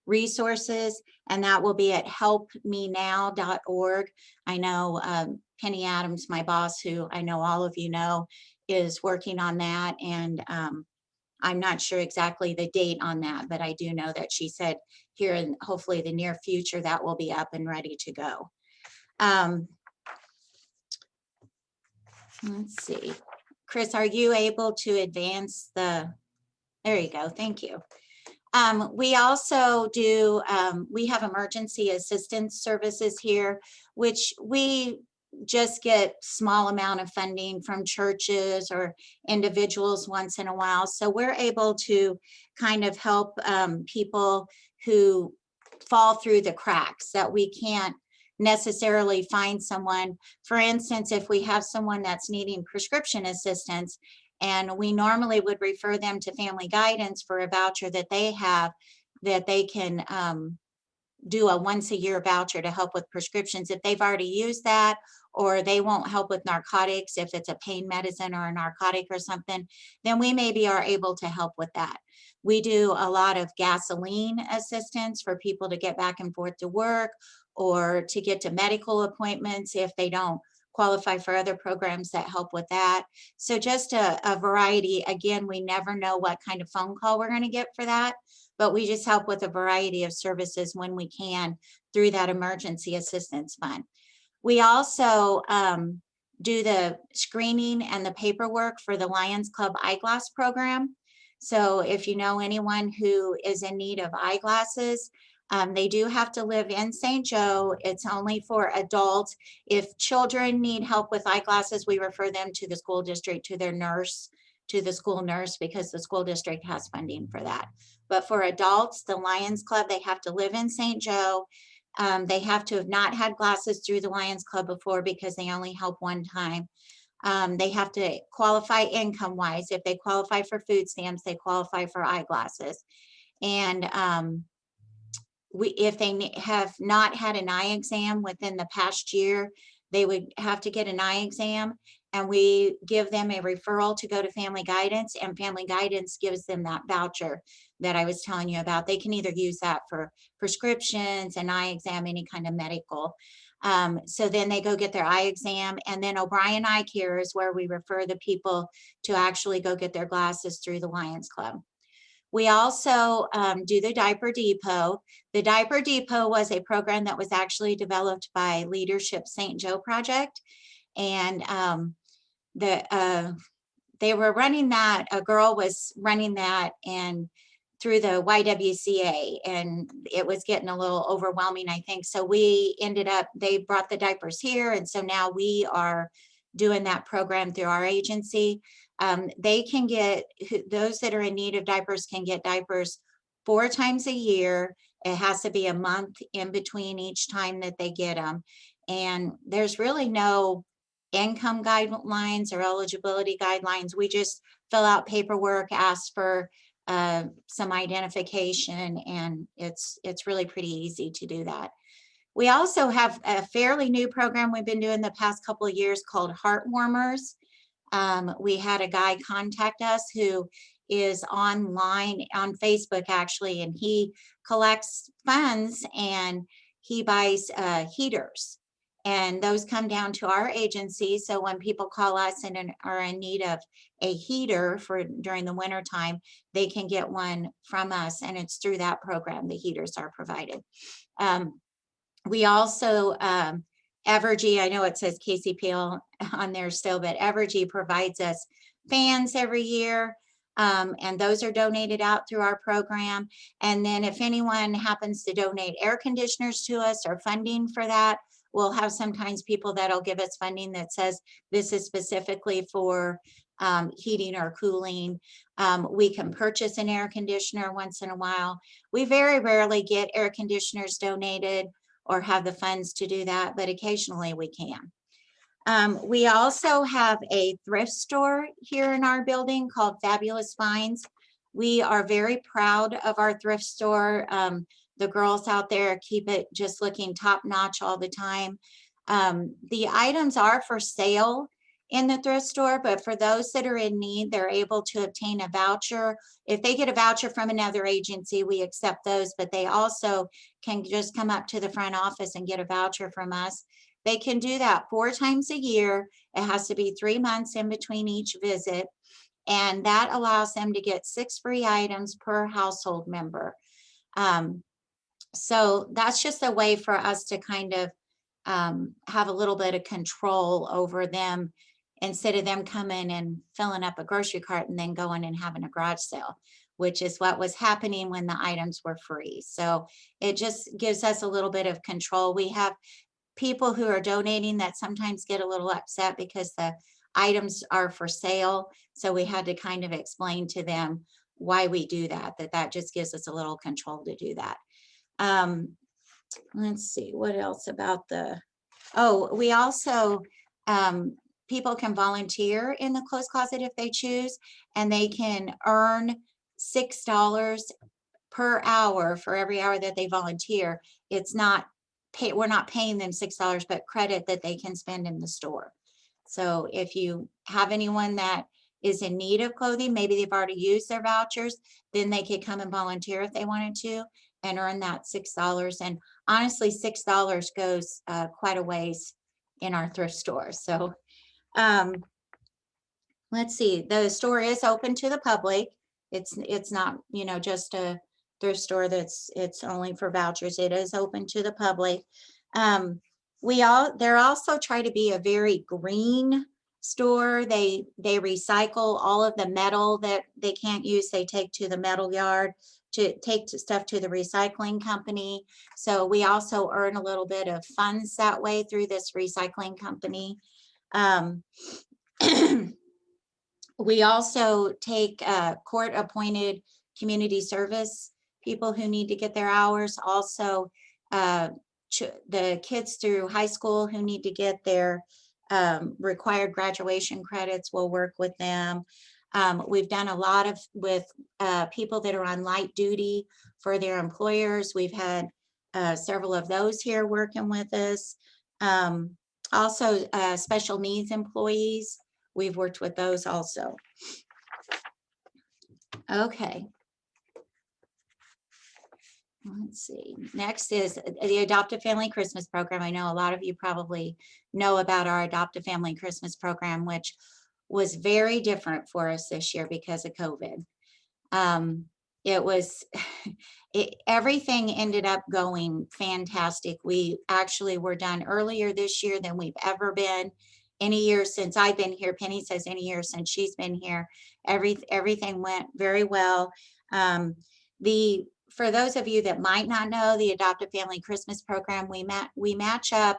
resources, and that will be at helpmenow.org. I know Penny Adams, my boss, who I know all of you know, is working on that, and I'm not sure exactly the date on that, but I do know that she said here in hopefully the near future that will be up and ready to go. Let's see. Chris, are you able to advance the, there you go, thank you. We also do, we have emergency assistance services here, which we just get small amount of funding from churches or individuals once in a while. So we're able to kind of help people who fall through the cracks that we can't necessarily find someone. For instance, if we have someone that's needing prescription assistance, and we normally would refer them to Family Guidance for a voucher that they have, that they can do a once-a-year voucher to help with prescriptions. If they've already used that, or they won't help with narcotics, if it's a pain medicine or a narcotic or something, then we maybe are able to help with that. We do a lot of gasoline assistance for people to get back and forth to work, or to get to medical appointments if they don't qualify for other programs that help with that. So just a variety. Again, we never know what kind of phone call we're going to get for that, but we just help with a variety of services when we can through that emergency assistance fund. We also do the screening and the paperwork for the Lions Club Eyeglass program. So if you know anyone who is in need of eyeglasses, they do have to live in St. Joe. It's only for adults. If children need help with eyeglasses, we refer them to the school district, to their nurse, to the school nurse, because the school district has funding for that. But for adults, the Lions Club, they have to live in St. Joe. They have to have not had glasses through the Lions Club before, because they only help one time. They have to qualify income-wise. If they qualify for food stamps, they qualify for eyeglasses. And if they have not had an eye exam within the past year, they would have to get an eye exam, and we give them a referral to go to Family Guidance, and Family Guidance gives them that voucher that I was telling you about. They can either use that for prescriptions, an eye exam, any kind of medical. So then they go get their eye exam, and then O'Brien Eye Care is where we refer the people to actually go get their glasses through the Lions Club. We also do the Diaper Depot. The Diaper Depot was a program that was actually developed by Leadership St. Joe Project. And they were running that, a girl was running that, and through the YWCA, and it was getting a little overwhelming, I think. So we ended up, they brought the diapers here, and so now we are doing that program through our agency. They can get, those that are in need of diapers can get diapers 4 times a year. It has to be a month in between each time that they get them. And there's really no income guidelines or eligibility guidelines. We just fill out paperwork, ask for some identification, and it's really pretty easy to do that. We also have a fairly new program we've been doing the past couple of years called Heartwarmers. We had a guy contact us who is online on Facebook actually, and he collects funds and he buys heaters, and those come down to our agency. So when people call us and are in need of a heater for during the winter time, they can get one from us, and it's through that program the heaters are provided. We also Evergy, I know it says KCPL on there still, but Evergy provides us fans every year. And those are donated out through our program. And then if anyone happens to donate air conditioners to us or funding for that, we'll have sometimes people that'll give us funding that says this is specifically for heating or cooling. We can purchase an air conditioner once in a while. We very rarely get air conditioners donated or have the funds to do that, but occasionally we can. We also have a thrift store here in our building called Fabulous Finds. We are very proud of our thrift store. The girls out there keep it just looking top notch all the time. The items are for sale in the thrift store, but for those that are in need, they're able to obtain a voucher. If they get a voucher from another agency, we accept those, but they also can just come up to the front office and get a voucher from us. They can do that 4 times a year. It has to be 3 months in between each visit. And that allows them to get 6 free items per household member. So that's just a way for us to kind of have a little bit of control over them instead of them coming and filling up a grocery cart and then going and having a garage sale, which is what was happening when the items were free. So it just gives us a little bit of control. We have people who are donating that sometimes get a little upset because the items are for sale. So we had to kind of explain to them why we do that, that just gives us a little control to do that. Let's see, what else about we also, people can volunteer in the clothes closet if they choose, and they can earn $6 per hour for every hour that they volunteer. It's not we're not paying them $6, but credit that they can spend in the store. So if you have anyone that is in need of clothing, maybe they've already used their vouchers, then they could come and volunteer if they wanted to and earn that $6. And honestly, $6 goes quite a ways in our thrift store. So let's see, the store is open to the public. It's not, just a thrift store it's only for vouchers. It is open to the public. They're also try to be a very green store. They recycle all of the metal that they can't use. They take to the metal yard to take stuff to the recycling company. So we also earn a little bit of funds that way through this recycling company. We also take court-appointed community service people who need to get their hours. Also, the kids through high school who need to get their required graduation credits, we'll work with them. We've done a lot with people that are on light duty for their employers. We've had several of those here working with us. Also, special needs employees, we've worked with those also. Okay. Let's see. Next is the Adoptive Family Christmas Program. I know a lot of you probably know about our Adoptive Family Christmas Program, which was very different for us this year because of COVID. Everything ended up going fantastic. We actually were done earlier this year than we've ever been. Any year since I've been here, Penny says any year since she's been here, everything went very well. For those of you that might not know, the Adoptive Family Christmas Program, we match up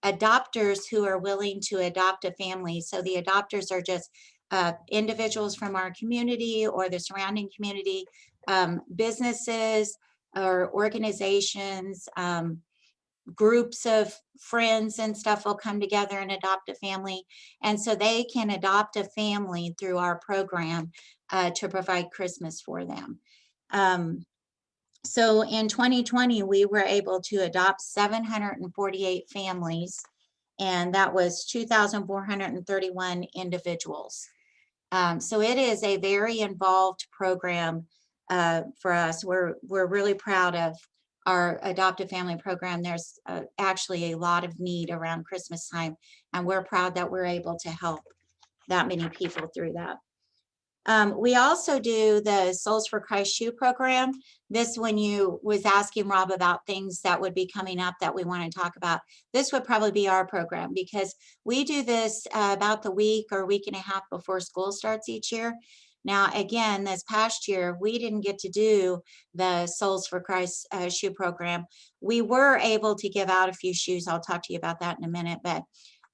adopters who are willing to adopt a family. So the adopters are just individuals from our community or the surrounding community, businesses or organizations, groups of friends and stuff will come together and adopt a family. And so they can adopt a family through our program to provide Christmas for them. So in 2020, we were able to adopt 748 families, and that was 2,431 individuals. So it is a very involved program for us. We're really proud of our adoptive family program. There's actually a lot of need around Christmas time, and we're proud that we're able to help that many people through that. We also do the Souls for Christ Shoe program. This, when you was asking Rob about things that would be coming up that we want to talk about, this would probably be our program, because we do this about the week or week and a half before school starts each year. Now, again, this past year, we didn't get to do the Souls for Christ shoe program. We were able to give out a few shoes. I'll talk to you about that in a minute, but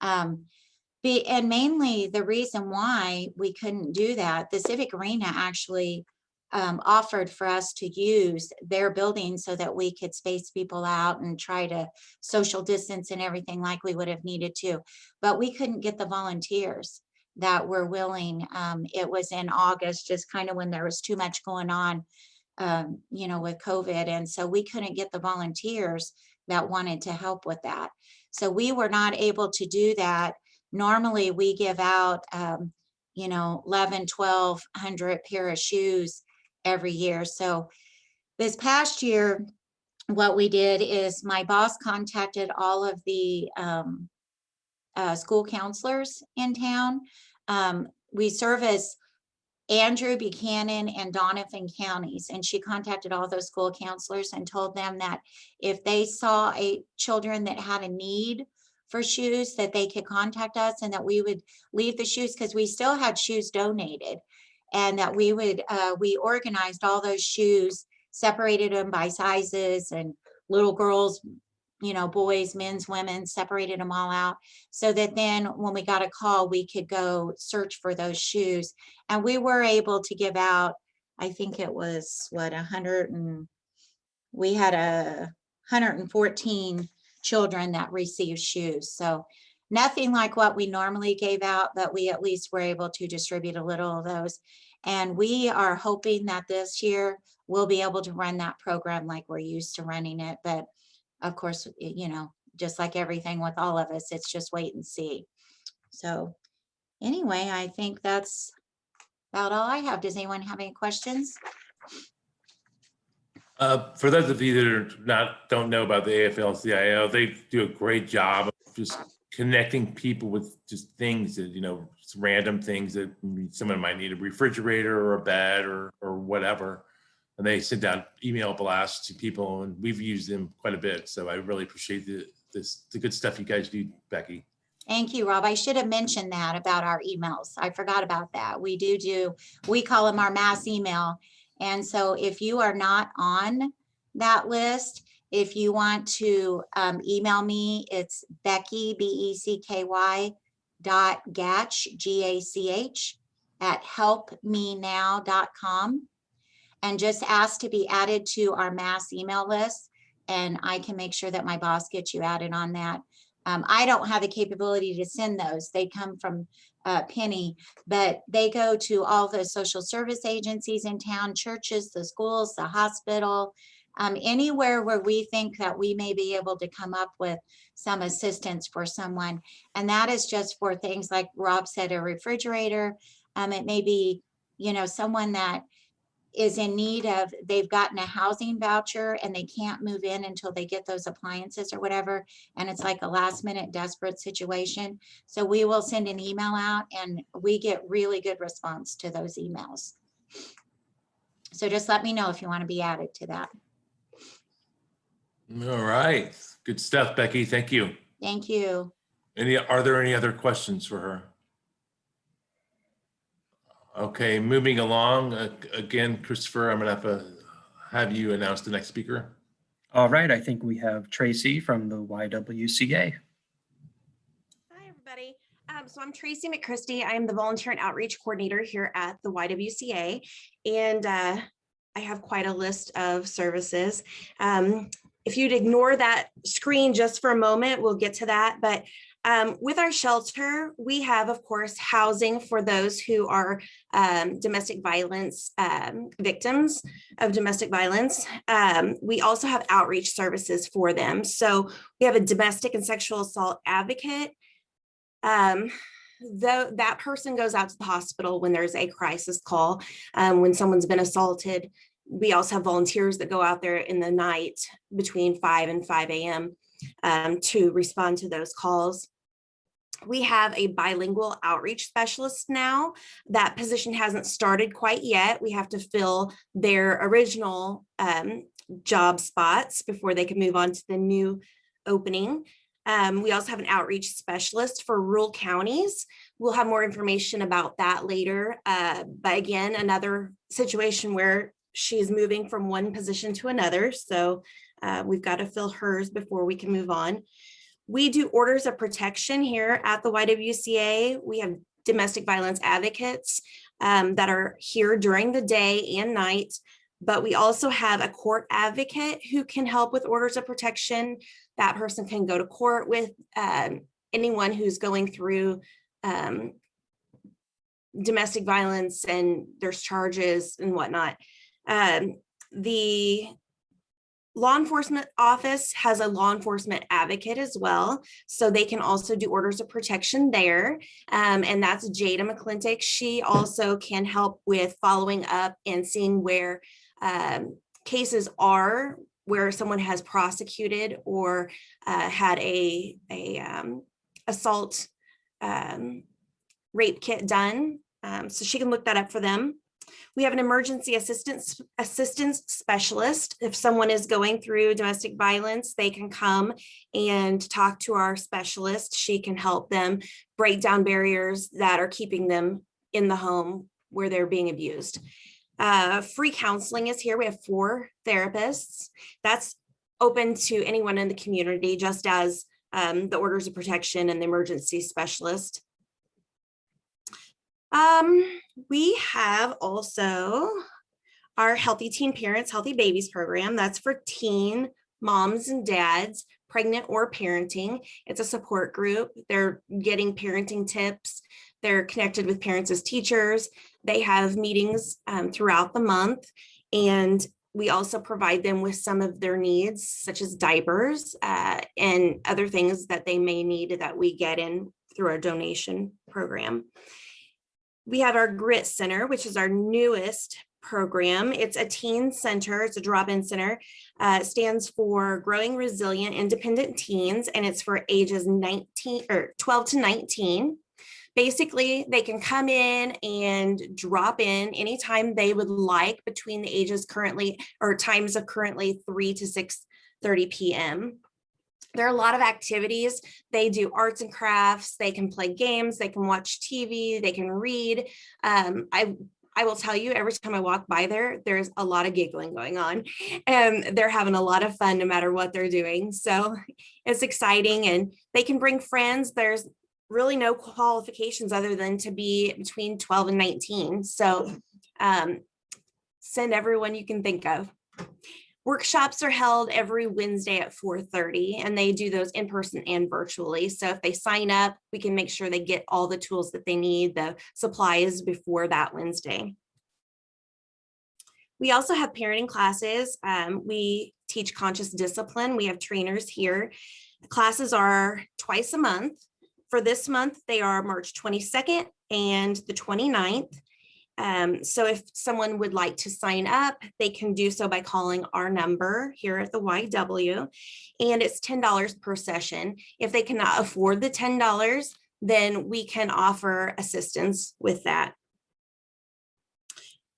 and mainly the reason why we couldn't do that, the Civic Arena actually offered for us to use their building so that we could space people out and try to social distance and everything like we would have needed to. But we couldn't get the volunteers that were willing. It was in August, just kind of when there was too much going on, you know, with COVID. And so we couldn't get the volunteers that wanted to help with that. So we were not able to do that. Normally we give out, you know, 1,200 pair of shoes every year. So this past year, what we did is my boss contacted all of the school counselors in town. We service Andrew, Buchanan, and Donovan counties, and she contacted all those school counselors and told them that if they saw children that had a need for shoes, that they could contact us and that we would leave the shoes, because we still had shoes donated, and that we would, we organized all those shoes, separated them by sizes, and little girls, you know, boys, men's, women, separated them all out, so that then when we got a call, we could go search for those shoes. And we were able to give out, I think it was what, we had 114 children that received shoes. So nothing like what we normally gave out, but we at least were able to distribute a little of those. And we are hoping that this year we'll be able to run that program like we're used to running it. But of course, you know, just like everything with all of us, it's just wait and see. So anyway, I think that's about all I have. Does anyone have any questions? For those of you that don't know about the Afl-Cio, they do a great job of just connecting people with just things that, you know, random things that someone might need, a refrigerator or a bed or whatever. And they send out email blasts to people, and we've used them quite a bit. So I really appreciate the good stuff you guys do, Becky. Thank you, Rob. I should have mentioned that about our emails. I forgot about that. We we call them our mass email. And so if you are not on that list, if you want to email me, it's Becky, BECKY .Gatch, GACH @helpmenow.com. And just ask to be added to our mass email list, and I can make sure that my boss gets you added on that. I don't have the capability to send those. They come from Penny, but they go to all the social service agencies in town, churches, the schools, the hospital, anywhere where we think that we may be able to come up with some assistance for someone. And that is just for things like Rob said, a refrigerator. It may be, you know, someone that is in need of, they've gotten a housing voucher and they can't move in until they get those appliances or whatever. And it's like a last minute desperate situation. So we will send an email out, and we get really good response to those emails. So just let me know if you want to be added to that. All right. Good stuff, Becky. Thank you. Thank you. Are there any other questions for her? Okay, moving along. Again, Christopher, I'm gonna have you announce the next speaker. All right, I think we have Tracy from the YWCA. Hi, everybody. So I'm Tracy Mcchristy. I am the Volunteer and Outreach Coordinator here at the YWCA, and I have quite a list of services. If you'd ignore that screen just for a moment, we'll get to that. But with our shelter, we have, of course, housing for those who are domestic violence victims of domestic violence. We also have outreach services for them. So we have a domestic and sexual assault advocate. Though that person goes out to the hospital when there's a crisis call, when someone's been assaulted. We also have volunteers that go out there in the night between 5 and 5 a.m. To respond to those calls. We have a bilingual outreach specialist now. That position hasn't started quite yet. We have to fill their original job spots before they can move on to the new opening. We also have an outreach specialist for rural counties. We'll have more information about that later. But again, another situation where she's moving from one position to another. So we've got to fill hers before we can move on. We do orders of protection here at the YWCA. We have domestic violence advocates that are here during the day and night, but we also have a court advocate who can help with orders of protection. That person can go to court with anyone who's going through domestic violence, and there's charges and whatnot. The law enforcement office has a law enforcement advocate as well, so they can also do orders of protection there. And that's Jada McClintock. She also can help with following up and seeing where cases are, where someone has prosecuted or had a assault rape kit done. So she can look that up for them. We have an emergency assistance specialist. If someone is going through domestic violence, they can come and talk to our specialist. She can help them break down barriers that are keeping them in the home where they're being abused. Free counseling is here. We have 4 therapists. That's open to anyone in the community, just as the orders of protection and the emergency specialist. We have also our Healthy Teen Parents, Healthy Babies program. That's for teen moms and dads, pregnant or parenting. It's a support group. They're getting parenting tips. They're connected with parents as teachers. They have meetings throughout the month. And we also provide them with some of their needs, such as diapers and other things that they may need that we get in through our donation program. We have our GRIT Center, which is our newest program. It's a teen center. It's a drop-in center. It stands for Growing Resilient Independent Teens, and it's for ages 12 to 19. Basically, they can come in and drop in anytime they would like between the ages currently, or times of currently 3 to 6:30 p.m. There are a lot of activities. They do arts and crafts. They can play games. They can watch TV. They can read. I will tell you, every time I walk by there, there's a lot of giggling going on, and they're having a lot of fun no matter what they're doing. So it's exciting, and they can bring friends. There's really no qualifications other than to be between 12 and 19. So send everyone you can think of. Workshops are held every Wednesday at 4:30, and they do those in person and virtually. So if they sign up, we can make sure they get all the tools that they need, the supplies before that Wednesday. We also have parenting classes. We teach conscious discipline. We have trainers here. Classes are twice a month. For this month, they are March 22nd and the 29th. So if someone would like to sign up, they can do so by calling our number here at the YW, and it's $10 per session. If they cannot afford the $10, then we can offer assistance with that.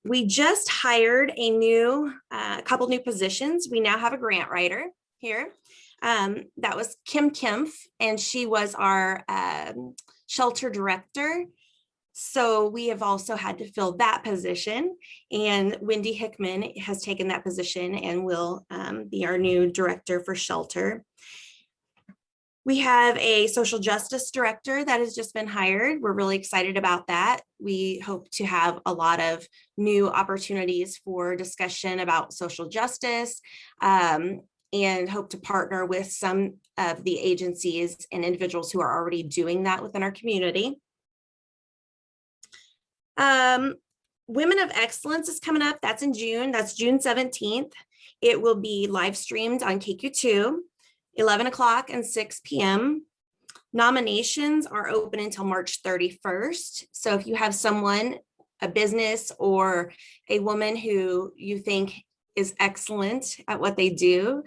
We just hired a couple new positions. We now have a grant writer here. That was Kim Kempf, and she was our shelter director. So we have also had to fill that position, and Wendy Hickman has taken that position and will be our new director for shelter. We have a social justice director that has just been hired. We're really excited about that. We hope to have a lot of new opportunities for discussion about social justice, and hope to partner with some of the agencies and individuals who are already doing that within our community. Women of Excellence is coming up. That's in June. That's June 17th. It will be live streamed on KQ2, 11 o'clock and 6 p.m. Nominations are open until March 31st. So if you have someone, a business or a woman who you think is excellent at what they do,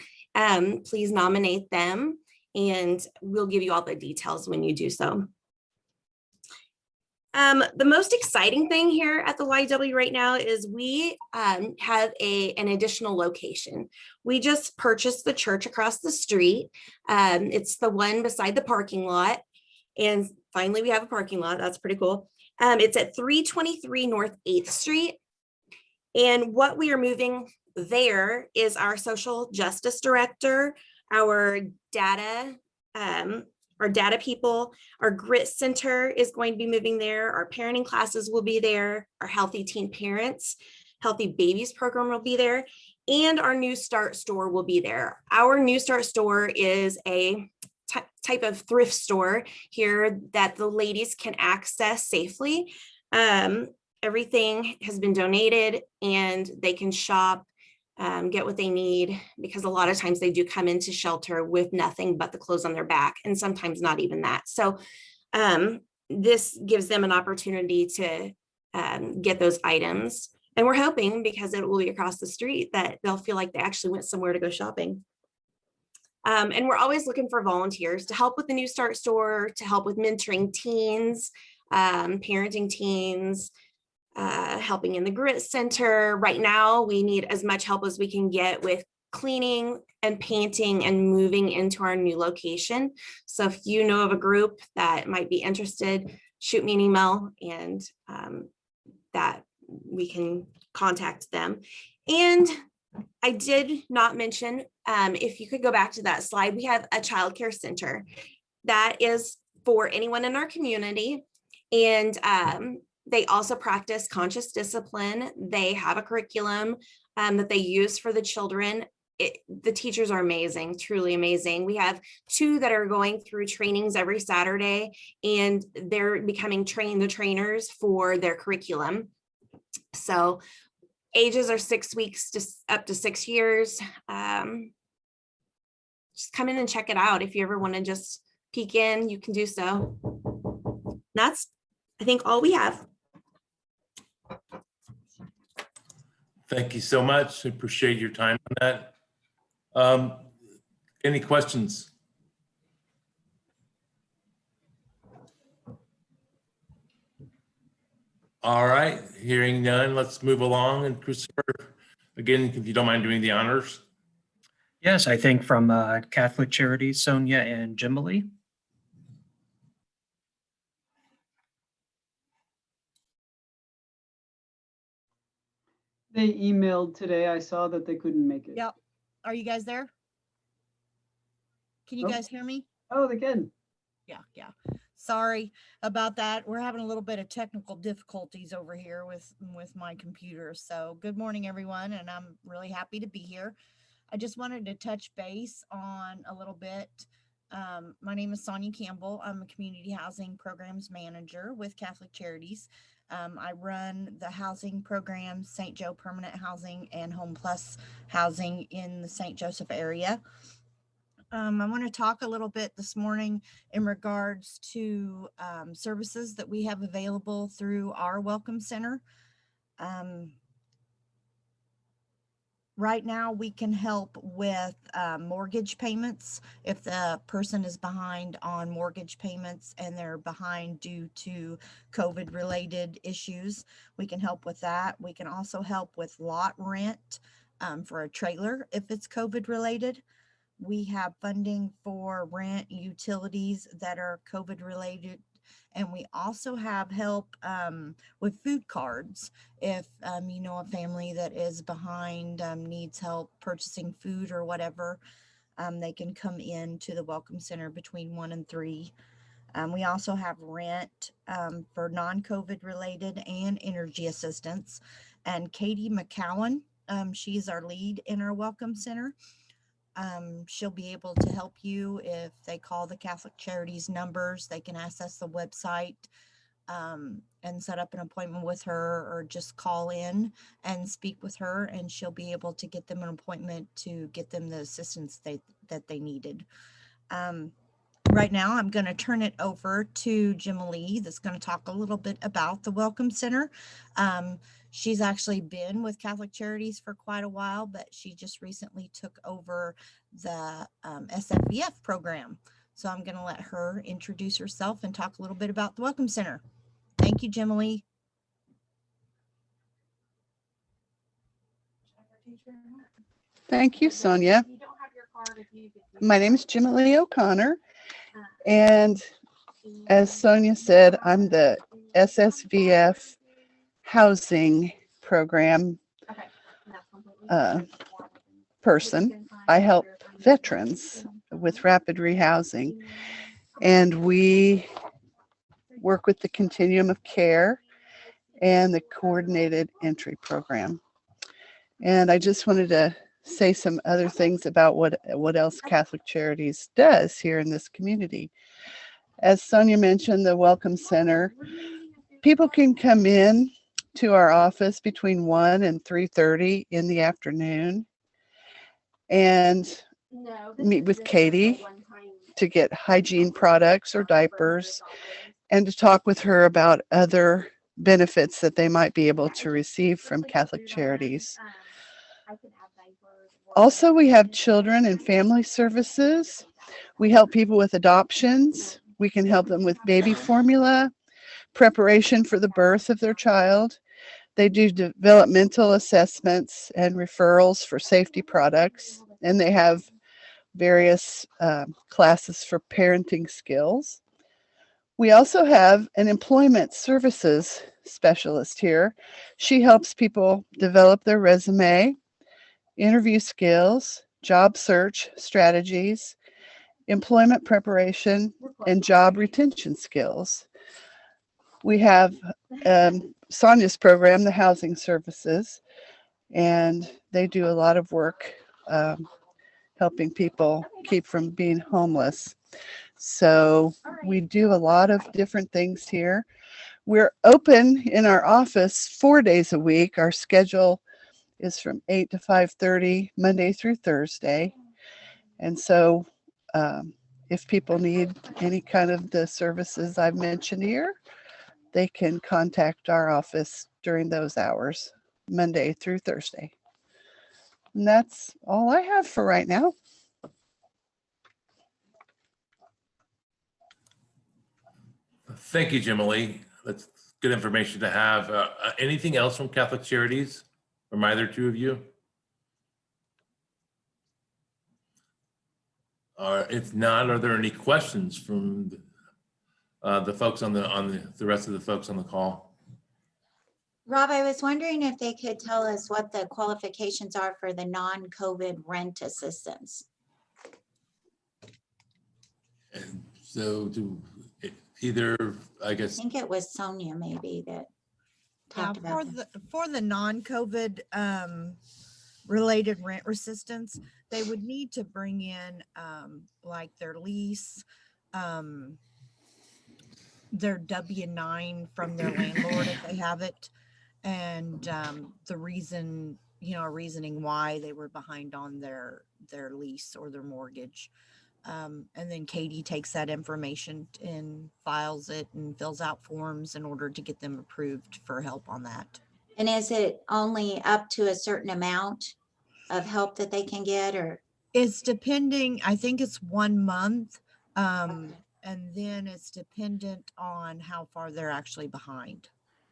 please nominate them, and we'll give you all the details when you do so. The most exciting thing here at the YW right now is we have an additional location. We just purchased the church across the street. It's the one beside the parking lot. And finally, we have a parking lot. That's pretty cool. It's at 323 North 8th Street. And what we are moving there is our social justice director, our data people, our grit center is going to be moving there. Our parenting classes will be there. Our healthy teen parents, healthy babies program will be there. And our New Start store will be there. Our New Start store is a type of thrift store here that the ladies can access safely. Everything has been donated and they can shop, get what they need, because a lot of times they do come into shelter with nothing but the clothes on their back, and sometimes not even that. So this gives them an opportunity to get those items. And we're hoping, because it will be across the street, that they'll feel like they actually went somewhere to go shopping. And we're always looking for volunteers to help with the New Start store, to help with mentoring teens, parenting teens, helping in the grit center. Right now, we need as much help as we can get with cleaning and painting and moving into our new location. So if you know of a group that might be interested, shoot me an email and that we can contact them. And I did not mention, if you could go back to that slide, we have a childcare center that is for anyone in our community. And they also practice conscious discipline. They have a curriculum that they use for the children. The teachers are amazing, truly amazing. We have 2 that are going through trainings every Saturday, and they're becoming the trainers for their curriculum. So ages are 6 weeks to up to 6 years. Just come in and check it out. If you ever want to just peek in, you can do so. That's, I think, all we have. Thank you so much. I appreciate your time on that. Any questions? All right, hearing none, let's move along. And Christopher, again, if you don't mind doing the honors. Yes, I think from Catholic Charities, Sonia and Jimmy. They emailed today. I saw that they couldn't make it. Yep. Are you guys there? Can you Oh. guys hear me? Oh, they can. Yeah. Sorry about that. We're having a little bit of technical difficulties over here with my computer. So good morning, everyone, and I'm really happy to be here. I just wanted to touch base on a little bit. My name is Sonia Campbell. I'm a community housing programs manager with Catholic Charities. I run the housing program, St. Joe Permanent Housing and Home Plus Housing in the St. Joseph area. I want to talk a little bit this morning in regards to services that we have available through our Welcome Center. Right now, we can help with mortgage payments. If the person is behind on mortgage payments and they're behind due to COVID-related issues, we can help with that. We can also help with lot rent for a trailer if it's COVID-related. We have funding for rent, utilities that are COVID-related. And we also have help with food cards. If you know a family that is behind, needs help purchasing food or whatever, they can come in to the Welcome Center between 1 and 3. We also have rent for non-COVID related and energy assistance. And Katie McCowan, she's our lead in our Welcome Center. She'll be able to help you if they call the Catholic Charities numbers. They can access the website and set up an appointment with her, or just call in and speak with her, and she'll be able to get them an appointment to get them the assistance that they needed. Right now, I'm going to turn it over to Jimmy that's going to talk a little bit about the Welcome Center. She's actually been with Catholic Charities for quite a while, but she just recently took over the SFBF program. So I'm going to let her introduce herself and talk a little bit about the Welcome Center. Thank you, Jimmy. Thank you, Sonia. My name is Jimmy O'Connor, and as Sonia said, I'm the SSVF housing program person. I help veterans with rapid rehousing, and we work with the continuum of care and the coordinated entry program. And I just wanted to say some other things about what else Catholic Charities does here in this community. As Sonia mentioned, the Welcome Center, people can come in to our office between 1 and 3:30 in the afternoon and meet with Katie to get hygiene products or diapers and to talk with her about other benefits that they might be able to receive from Catholic Charities. Also, we have children and family services. We help people with adoptions. We can help them with baby formula, preparation for the birth of their child. They do developmental assessments and referrals for safety products, and they have various classes for parenting skills. We also have an employment services specialist here. She helps people develop their resume, interview skills, job search strategies, employment preparation, and job retention skills. We have Sonia's program, the housing services, and they do a lot of work helping people keep from being homeless. So we do a lot of different things here. We're open in our office 4 days a week. Our schedule is from 8 to 5:30, Monday through Thursday. And so if people need any kind of the services I've mentioned here, they can contact our office during those hours, Monday through Thursday. And that's all I have for right now. Thank you, Jimmy. That's good information to have. Anything else from Catholic Charities from either two of you? If not, are there any questions from the folks on the rest of the folks on the call? Rob, I was wondering if they could tell us what the qualifications are for the non-COVID rent assistance. And so either, I I guess, think it was Sonia maybe that talked about that. For the non-COVID related rent assistance, they would need to bring in like their lease, their W-9 from their landlord if they have it, and the reasoning why they were behind on their lease or their mortgage. And then Katie takes that information and files it and fills out forms in order to get them approved for help on that. And is it only up to a certain amount of help that they can get, or? It's depending, I think it's 1 month. And then it's dependent on how far they're actually behind.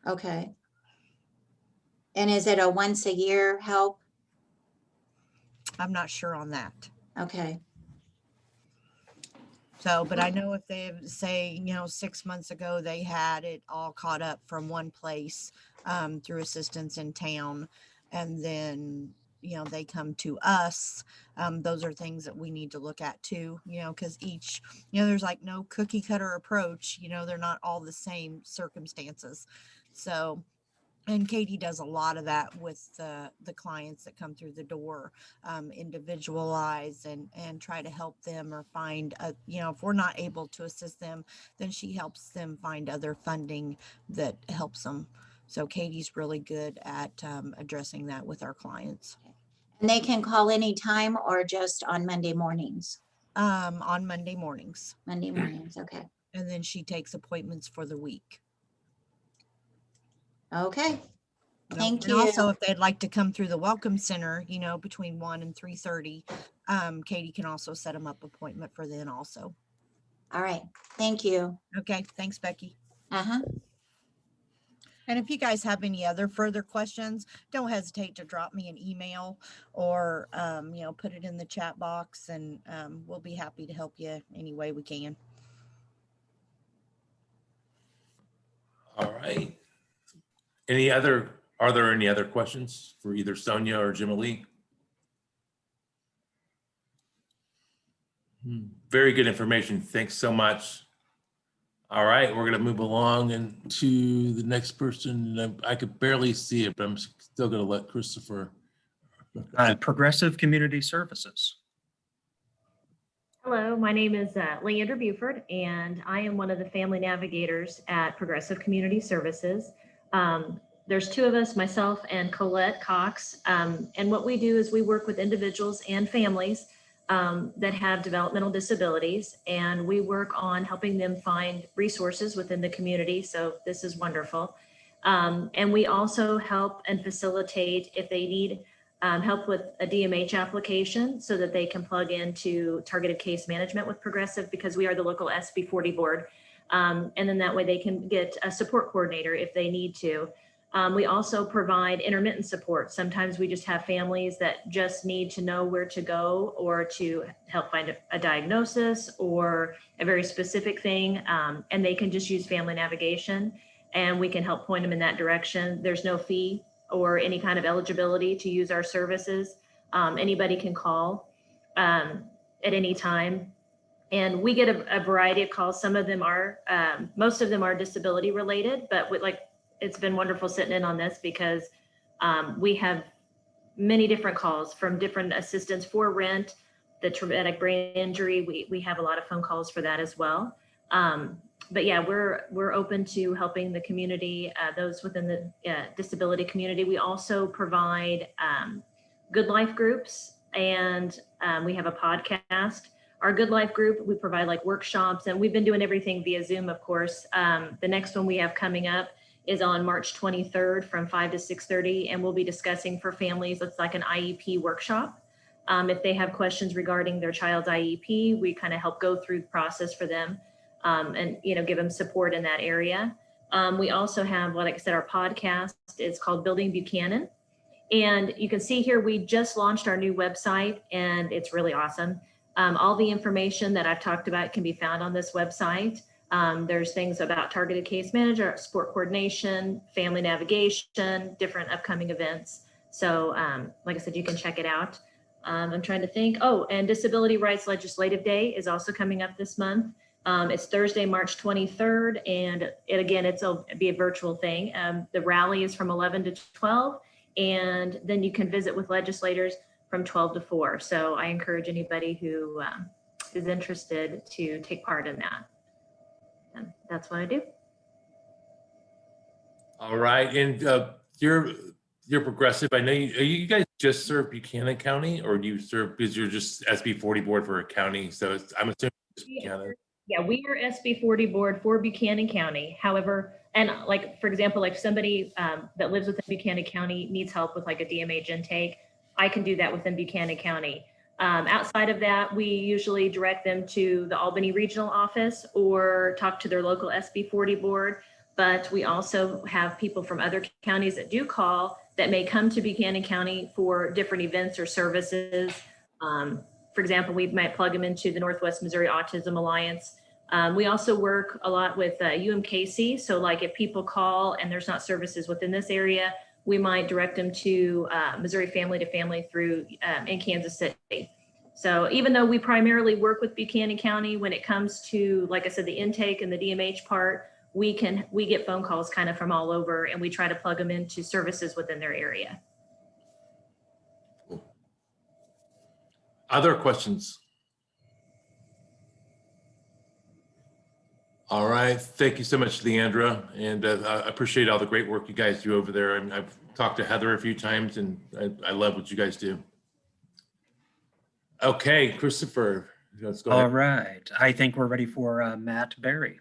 Okay. And is it a once a year help? I'm not sure on that. Okay. So, but I know if they say, 6 months ago, they had it all caught up from one place through assistance in town. And then, they come to us. Those are things that we need to look at too, because each, there's like no cookie cutter approach, they're not all the same circumstances. So, and Katie does a lot of that with the clients that come through the door, individualize and try to help them or find, if we're not able to assist them, then she helps them find other funding that helps them. So Katie's really good at addressing that with our clients. And they can call anytime or just on Monday mornings? On Monday mornings. Monday mornings, okay. And then she takes appointments for the week. Okay, thank and you. Also, if they'd like to come through the Welcome Center, between 1 and 3:30, Katie can also set them up appointment for then also. All right, thank you. Okay, thanks, Becky. Uh-huh. And if you guys have any other further questions, don't hesitate to drop me an email or, put it in the chat box, and we'll be happy to help you any way we can. All right. Are there any other questions for either Sonia or Jim Lee? Very good information. Thanks so much. All right, we're going to move along and to the next person. I could barely see it, but I'm still going to let Christopher. Progressive Community Services. Hello, my name is Leandra Buford, and I am one of the family navigators at Progressive Community Services. There's two of us, myself and Colette Cox, and what we do is we work with individuals and families that have developmental disabilities, and we work on helping them find resources within the community. So this is wonderful. And we also help and facilitate if they need help with a DMH application so that they can plug into targeted case management with Progressive, because we are the local SB 40 board. And then that way they can get a support coordinator if they need to. We also provide intermittent support. Sometimes we just have families that just need to know where to go or to help find a diagnosis or a very specific thing. And they can just use family navigation, and we can help point them in that direction. There's no fee or any kind of eligibility to use our services. Anybody can call at any time. And we get a variety of calls. Some of them are, most of them are disability related, but it's been wonderful sitting in on this because we have many different calls from different assistants for rent, the traumatic brain injury. We have a lot of phone calls for that as well. But yeah, we're open to helping the community, those within the disability community. We also provide Good Life groups, and we have a podcast. Our Good Life group, we provide workshops, and we've been doing everything via Zoom, of course. The next one we have coming up is on March 23rd from 5 to 6:30, and we'll be discussing for families, it's like an Iep workshop. If they have questions regarding their child's Iep, we kind of help go through the process for them and give them support in that area. We also have, like I said, our podcast is called Building Buchanan. And you can see here, we just launched our new website, and it's really awesome. All the information that I've talked about can be found on this website. There's things about targeted case manager, support coordination, family navigation, different upcoming events. So like I said, you can check it out. I'm trying to think. Oh, and Disability Rights Legislative Day is also coming up this month. It's Thursday, March 23rd. And it'll be a virtual thing. The rally is from 11 to 12. And then you can visit with legislators from 12 to 4. So I encourage anybody who is interested to take part in that. And that's what I do. All right, and you're progressive. I know you guys just serve Buchanan County, or do you serve, because you're just SB 40 board for a county? So I'm assuming it's Buchanan. Yeah, we are SB 40 board for Buchanan County. However, and for example, if somebody that lives within Buchanan County needs help with a DMH intake, I can do that within Buchanan County. Outside of that, we usually direct them to the Albany Regional Office or talk to their local SB 40 board. But we also have people from other counties that do call that may come to Buchanan County for different events or services. For example, we might plug them into the Northwest Missouri Autism Alliance. We also work a lot with UMKC. So if people call and there's not services within this area, we might direct them to Missouri Family to Family through in Kansas City. So even though we primarily work with Buchanan County, when it comes to, like I said, the intake and the DMH part, we get phone calls kind of from all over, and we try to plug them into services within their area. Other questions? All right, thank you so much, Leandra, and I appreciate all the great work you guys do over there. I've talked to Heather a few times, and I love what you guys do. Okay, Christopher, let's go ahead. All right, I think we're ready for Matt Berry.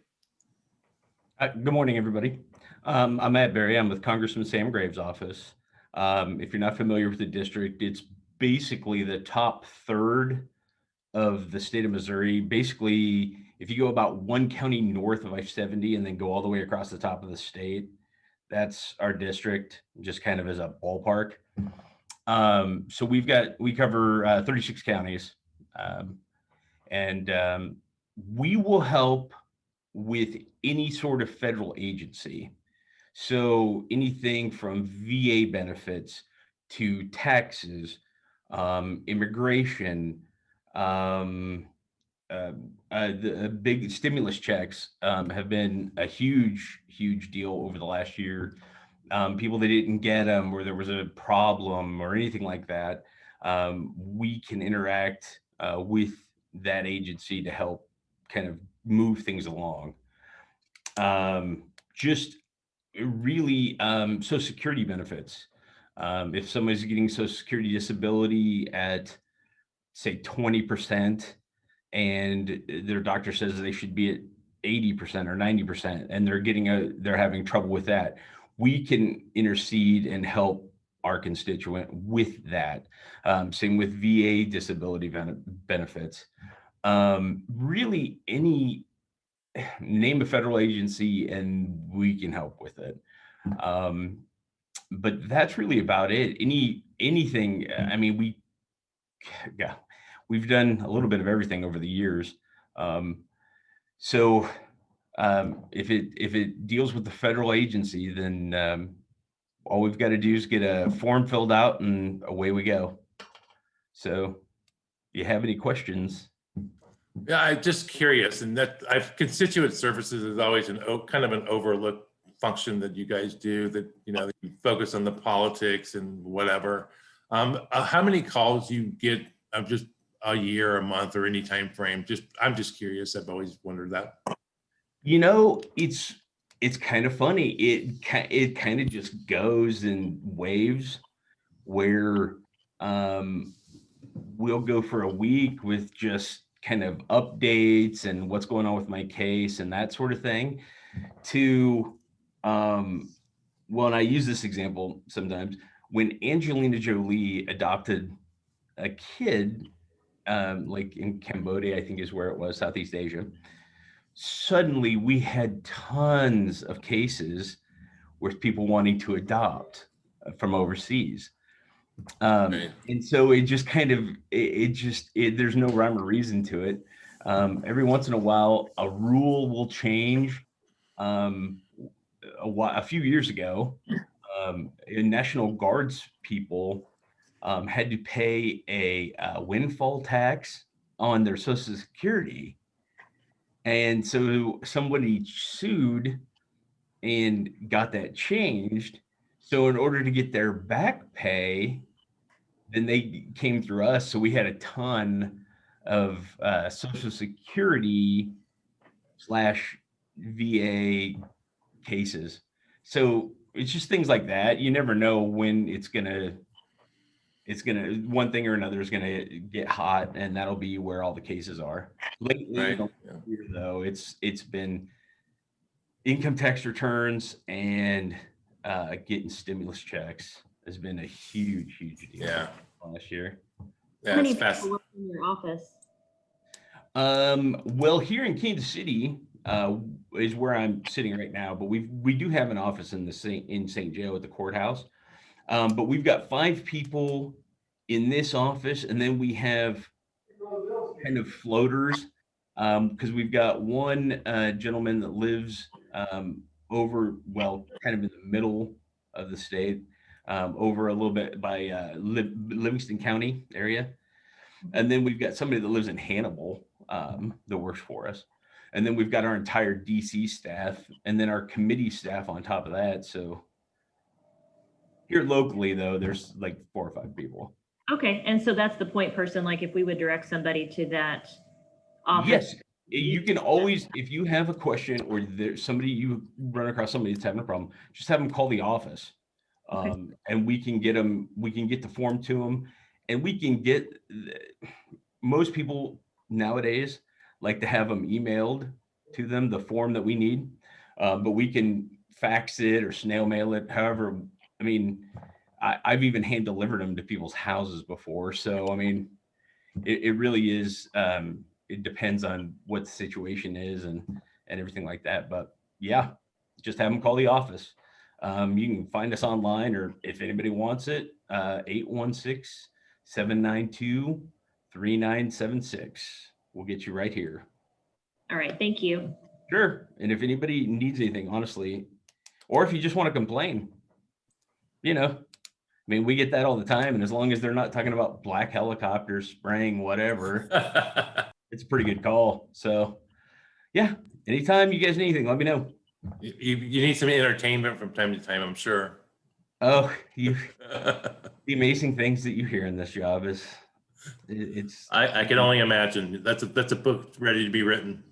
Good morning, everybody. I'm Matt Berry. I'm with Congressman Sam Graves' office. If you're not familiar with the district, it's basically the top third of the state of Missouri. Basically, if you go about one county north of I-70 and then go all the way across the top of the state, That's our district, just kind of as a ballpark. So we cover 36 counties, and we will help with any sort of federal agency. So anything from VA benefits to taxes, immigration, the big stimulus checks have been a huge deal over the last year. People that didn't get them or there was a problem or anything like that, we can interact with that agency to help kind of move things along. Just really Social Security benefits. If somebody's getting Social Security disability at, say, 20%, and their doctor says they should be at 80% or 90%, and they're having trouble with that, we can intercede and help our constituent with that. Same with VA disability benefits. Really, any name a federal agency and we can help with it. But that's really about it. Anything. I mean, we've done a little bit of everything over the years. So if it deals with the federal agency, then all we've got to do is get a form filled out and away we go. So if you have any questions? Yeah, I'm just curious, and that constituent services is always kind of an overlooked function that you guys do, that, you know, that you focus on the politics and whatever. How many calls you get just a year, a month, or any time frame? I'm just curious. I've always wondered that. You know, it's kind of funny. It kind of just goes in waves where we'll go for a week with just kind of updates and what's going on with my case and that sort of thing, to well, and I use this example sometimes, when Angelina Jolie adopted a kid, like in Cambodia, I think is where it was, Southeast Asia, suddenly we had tons of cases with people wanting to adopt from overseas. Right. And so it just kind of, there's no rhyme or reason to it. Every once in a while, a rule will change. A few years ago, National Guards people had to pay a windfall tax on their Social Security. And so somebody sued and got that changed. So in order to get their back pay, then they came through us. So we had a ton of Social Security / VA cases. So it's just things like that. You never know when it's gonna one thing or another is gonna get hot, and that'll be where all the cases are. Lately, Right. though, it's been income tax returns and getting stimulus checks has been a huge deal. Yeah. Last year. Yeah, How many it's fast. people work in your office? Well, here in Kansas City is where I'm sitting right now, but we do have an office in St. Joe at the courthouse. But we've got 5 people in this office, and then we have kind of floaters, because we've got one gentleman that lives over, well, kind of in the middle of the state, over a little bit by Livingston County area. And then we've got somebody that lives in Hannibal that works for us. And then we've got our entire DC staff, and then our committee staff on top of that. So here locally, though, there's like 4 or 5 people. Okay, and so that's the point person, like if we would direct somebody to that office. Yes, you can always, if you have a question or there's somebody, you run across somebody that's having a problem, just have them call the office. And we can get the form to them, and we can get, most people nowadays like to have them emailed to them, the form that we need, but we can fax it or snail mail it. However, I mean, I've even hand delivered them to people's houses before. So, I mean, it really is, it depends on what the situation is and everything like that. But yeah, just have them call the office. You can find us online, or if anybody wants it, 816-792-3976. We'll get you right here. All right, thank you. Sure. And if anybody needs anything, honestly, or if you just want to complain, I mean, we get that all the time. And as long as they're not talking about black helicopters spraying whatever, it's a pretty good call. So yeah, anytime you guys need anything, let me know. You need some entertainment from time to time, I'm sure. Oh, the amazing things that you hear in this job it's. I can only imagine. That's a book ready to be written.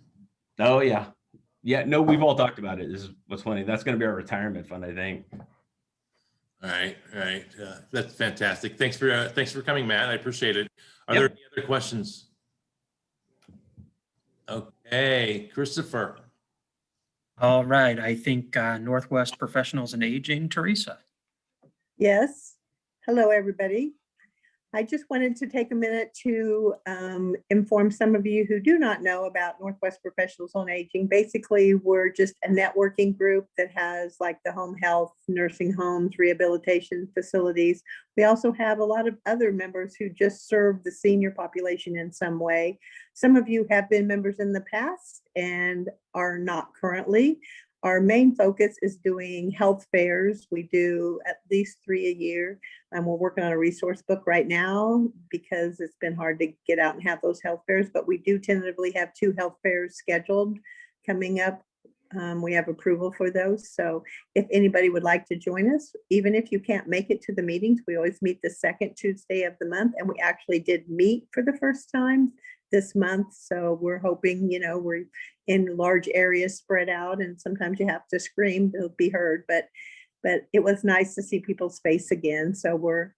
Oh yeah. Yeah, no, we've all talked about it. This is what's funny. That's going to be our retirement fund, I think. All right. That's fantastic. Thanks for coming, Matt. I appreciate it. Are Yep. there any other questions? Okay, Christopher. All right, I think Northwest Professionals in Aging, Teresa. Yes. Hello, everybody. I just wanted to take a minute to inform some of you who do not know about Northwest Professionals on Aging. Basically, we're just a networking group that has like the home health, nursing homes, rehabilitation facilities. We also have a lot of other members who just serve the senior population in some way. Some of you have been members in the past and are not currently. Our main focus is doing health fairs. We do at least 3 a year. We're working on a resource book right now because it's been hard to get out and have those health fairs, but we do tentatively have 2 health fairs scheduled coming up. We have approval for those. So if anybody would like to join us, even if you can't make it to the meetings, we always meet the second Tuesday of the month. And we actually did meet for the first time this month. So we're hoping, we're in large areas spread out, and sometimes you have to scream to be heard, but it was nice to see people's face again. So we're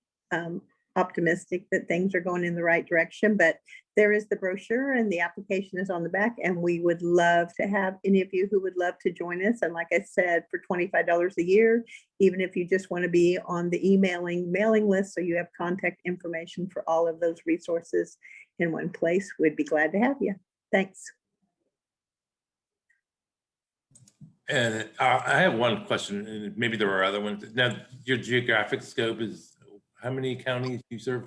optimistic that things are going in the right direction, but there is the brochure and the application is on the back, and we would love to have any of you who would love to join us. And like I said, for $25 a year, even if you just want to be on the mailing list, so you have contact information for all of those resources in one place, we'd be glad to have you. Thanks. And I have one question, and maybe there are other ones. Now, your geographic scope is how many counties do you serve?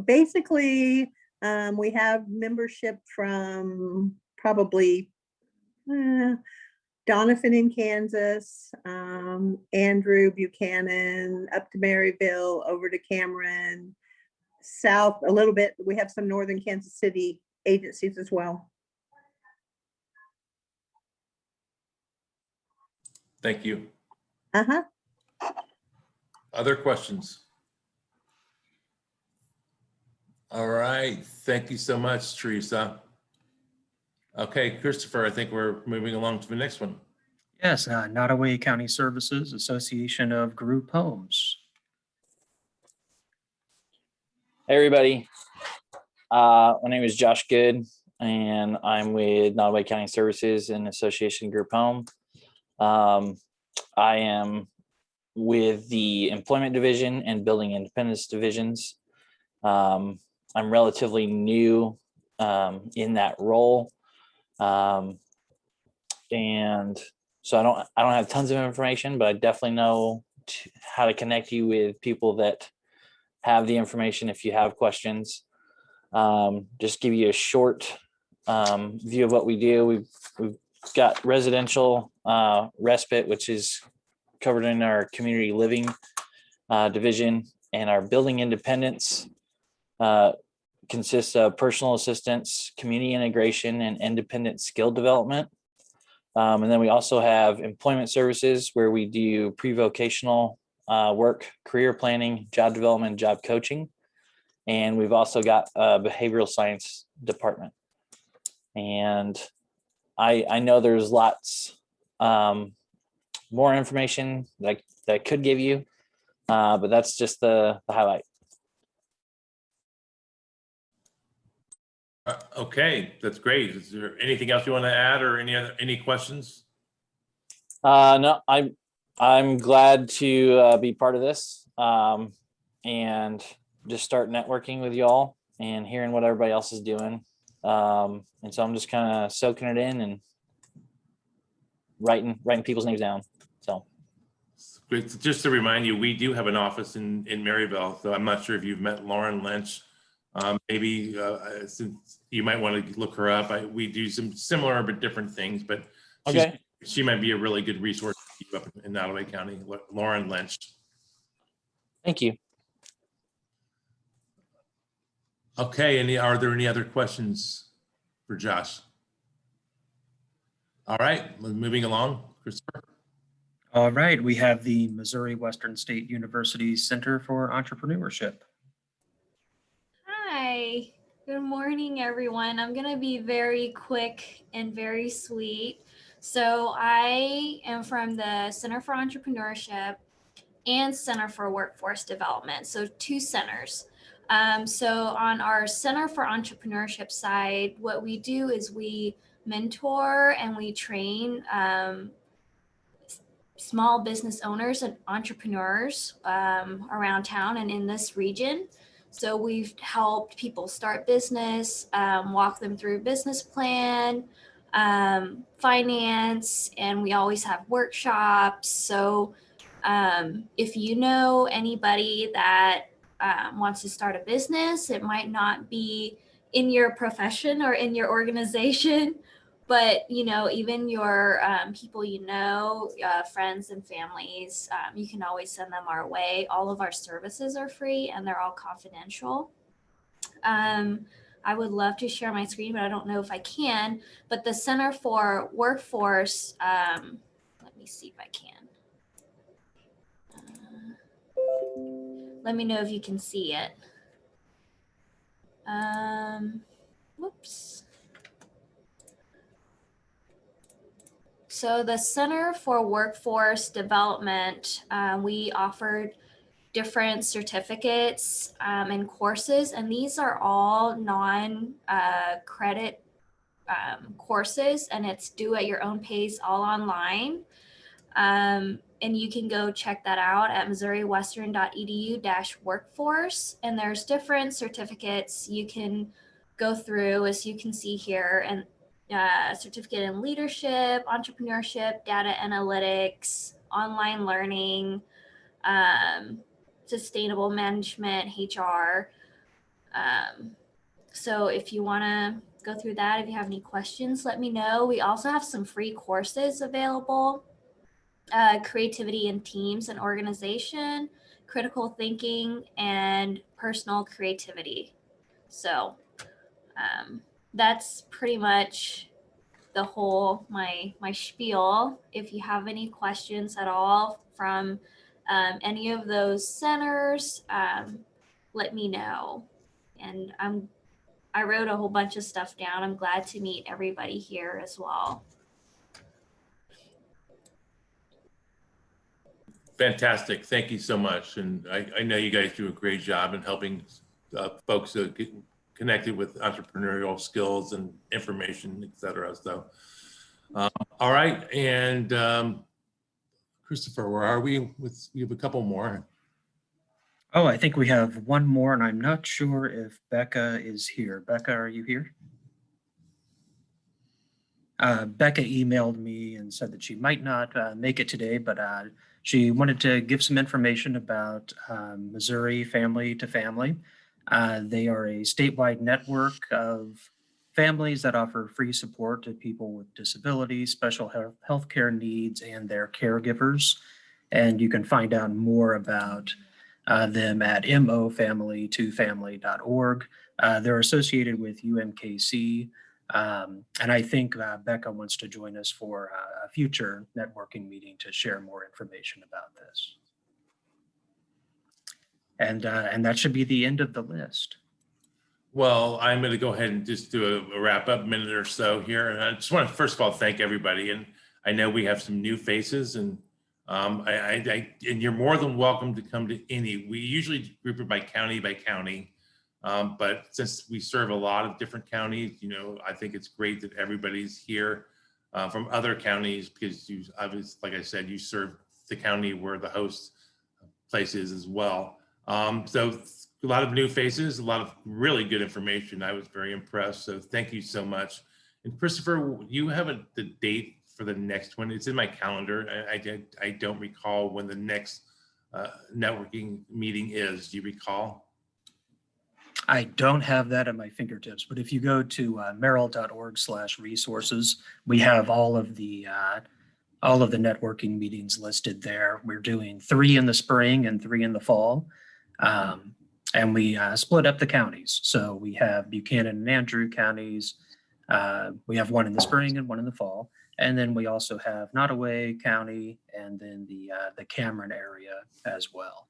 Basically, we have membership from probably Donovan in Kansas, Andrew, Buchanan, up to Maryville, over to Cameron, south a little bit. We have some northern Kansas City agencies as well. Thank you. Uh-huh. Other questions? All right. Thank you so much, Teresa. Okay, Christopher, I think we're moving along to the next one. Yes, Notaway County Services, Association of Group Homes. Hey, everybody. My name is Josh Good, and I'm with Notaway County Services and Association Group Home. I am with the Employment Division and Building Independence Divisions. I'm relatively new in that role. And so I don't have tons of information, but I definitely know how to connect you with people that have the information if you have questions. Just give you a short view of what we do. We've got residential respite, which is covered in our community living division, and our building independence consists of personal assistance, community integration, and independent skill development. And then we also have employment services, where we do pre-vocational work, career planning, job development, job coaching. And we've also got a behavioral science department. And I know there's lots more information that I could give you, but that's just the highlight. Okay, that's great. Is there anything else you want to add, or any questions? No, I'm glad to be part of this and just start networking with y'all and hearing what everybody else is doing. And so I'm just kind of soaking it in and writing people's names down. So Just to remind you, we do have an office in Maryville, so I'm not sure if you've met Lauren Lynch. Maybe since you might want to look her up. We do some similar but different things, but Okay. she might be a really good resource for you up in Notaway County. Lauren Lynch. Thank you. Okay, are there any other questions for Josh? All right, moving along, Christopher. All right, we have the Missouri Western State University Center for Entrepreneurship. Hi, good morning, everyone. I'm going to be very quick and very sweet. So I am from the Center for Entrepreneurship and Center for Workforce Development, so two centers. So on our Center for Entrepreneurship side, what we do is we mentor and we train small business owners and entrepreneurs around town and in this region. So we've helped people start business, walk them through a business plan, finance, and we always have workshops. So if you know anybody that wants to start a business, it might not be in your profession or in your organization, but even your people friends and families, you can always send them our way. All of our services are free and they're all confidential. I would love to share my screen, but I don't know if I can. But the Center for Workforce, let me see if I can. Let me know if you can see it. Whoops. So the Center for Workforce Development, we offered different certificates and courses, and these are all non-credit courses, and it's due at your own pace, all online. And you can go check that out at missouriwestern.edu/workforce, and there's different certificates you can go through, as you can see here, and certificate in leadership, entrepreneurship, data analytics, online learning, sustainable management, HR. So if you want to go through that, if you have any questions, let me know. We also have some free courses available. Creativity in teams and organization, critical thinking, and personal creativity. So that's pretty much the whole my spiel. If you have any questions at all from any of those centers, let me know. And I wrote a whole bunch of stuff down. I'm glad to meet everybody here as well. Fantastic. Thank you so much. And I know you guys do a great job in helping folks get connected with entrepreneurial skills and information, et cetera. So, all right. And Christopher, where are we? We have a couple more. Oh, I think we have one more, and I'm not sure if Becca is here. Becca, are you here? Becca emailed me and said that she might not make it today, but she wanted to give some information about Missouri Family to Family. They are a statewide network of families that offer free support to people with disabilities, special health care needs, and their caregivers. And you can find out more about them at mofamilytofamily.org. They're associated with UMKC. And I think Becca wants to join us for a future networking meeting to share more information about this. And that should be the end of the list. Well, I'm going to go ahead and just do a wrap up minute or so here. And I just want to, first of all, thank everybody. And I know we have some new faces, and and you're more than welcome to come to any. We usually group it by county, but since we serve a lot of different counties, I think it's great that everybody's here from other counties, because you obviously, like I said, you serve the county where the host place is as well. So a lot of new faces, a lot of really good information. I was very impressed. So thank you so much. And Christopher, you have the date for the next one. It's in my calendar. I don't recall when the next networking meeting is. Do you recall? I don't have that at my fingertips, but if you go to meril.org/resources, we have all of the networking meetings listed there. We're doing 3 in the spring and 3 in the fall. And we split up the counties. So we have Buchanan and Andrew counties. We have 1 in the spring and 1 in the fall. And then we also have Notaway County and then the Cameron area as well.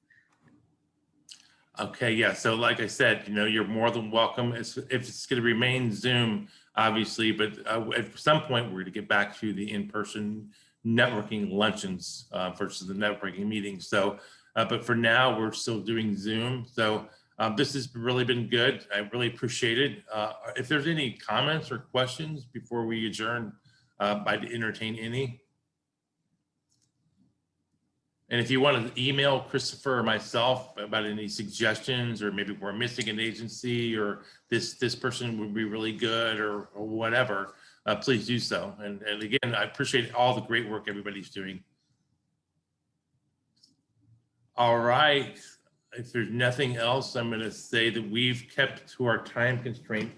Okay, yeah. So like I said, you're more than welcome. If it's going to remain Zoom, obviously, but at some point we're going to get back to the in-person networking luncheons versus the networking meetings. So, but for now, we're still doing Zoom. So this has really been good. I really appreciate it. If there's any comments or questions before we adjourn, I'd entertain any. And if you want to email Christopher or myself about any suggestions, or maybe we're missing an agency, or this person would be really good, or whatever, please do so. And again, I appreciate all the great work everybody's doing. All right. If there's nothing else, I'm going to say that we've kept to our time constraint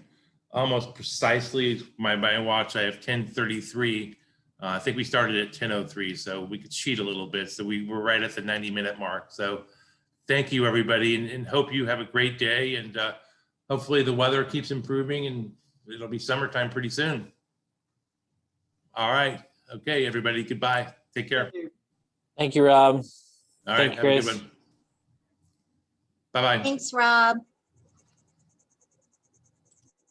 almost precisely. My watch, I have 10:33. I think we started at 10:03, so we could cheat a little bit. So we were right at the 90-minute mark. So thank you, everybody, and hope you have a great day. And hopefully the weather keeps improving and it'll be summertime pretty soon. All right. Okay, everybody. Goodbye. Take care. Thank you, Rob. All right. Have a good one. Bye-bye. Thanks, Rob.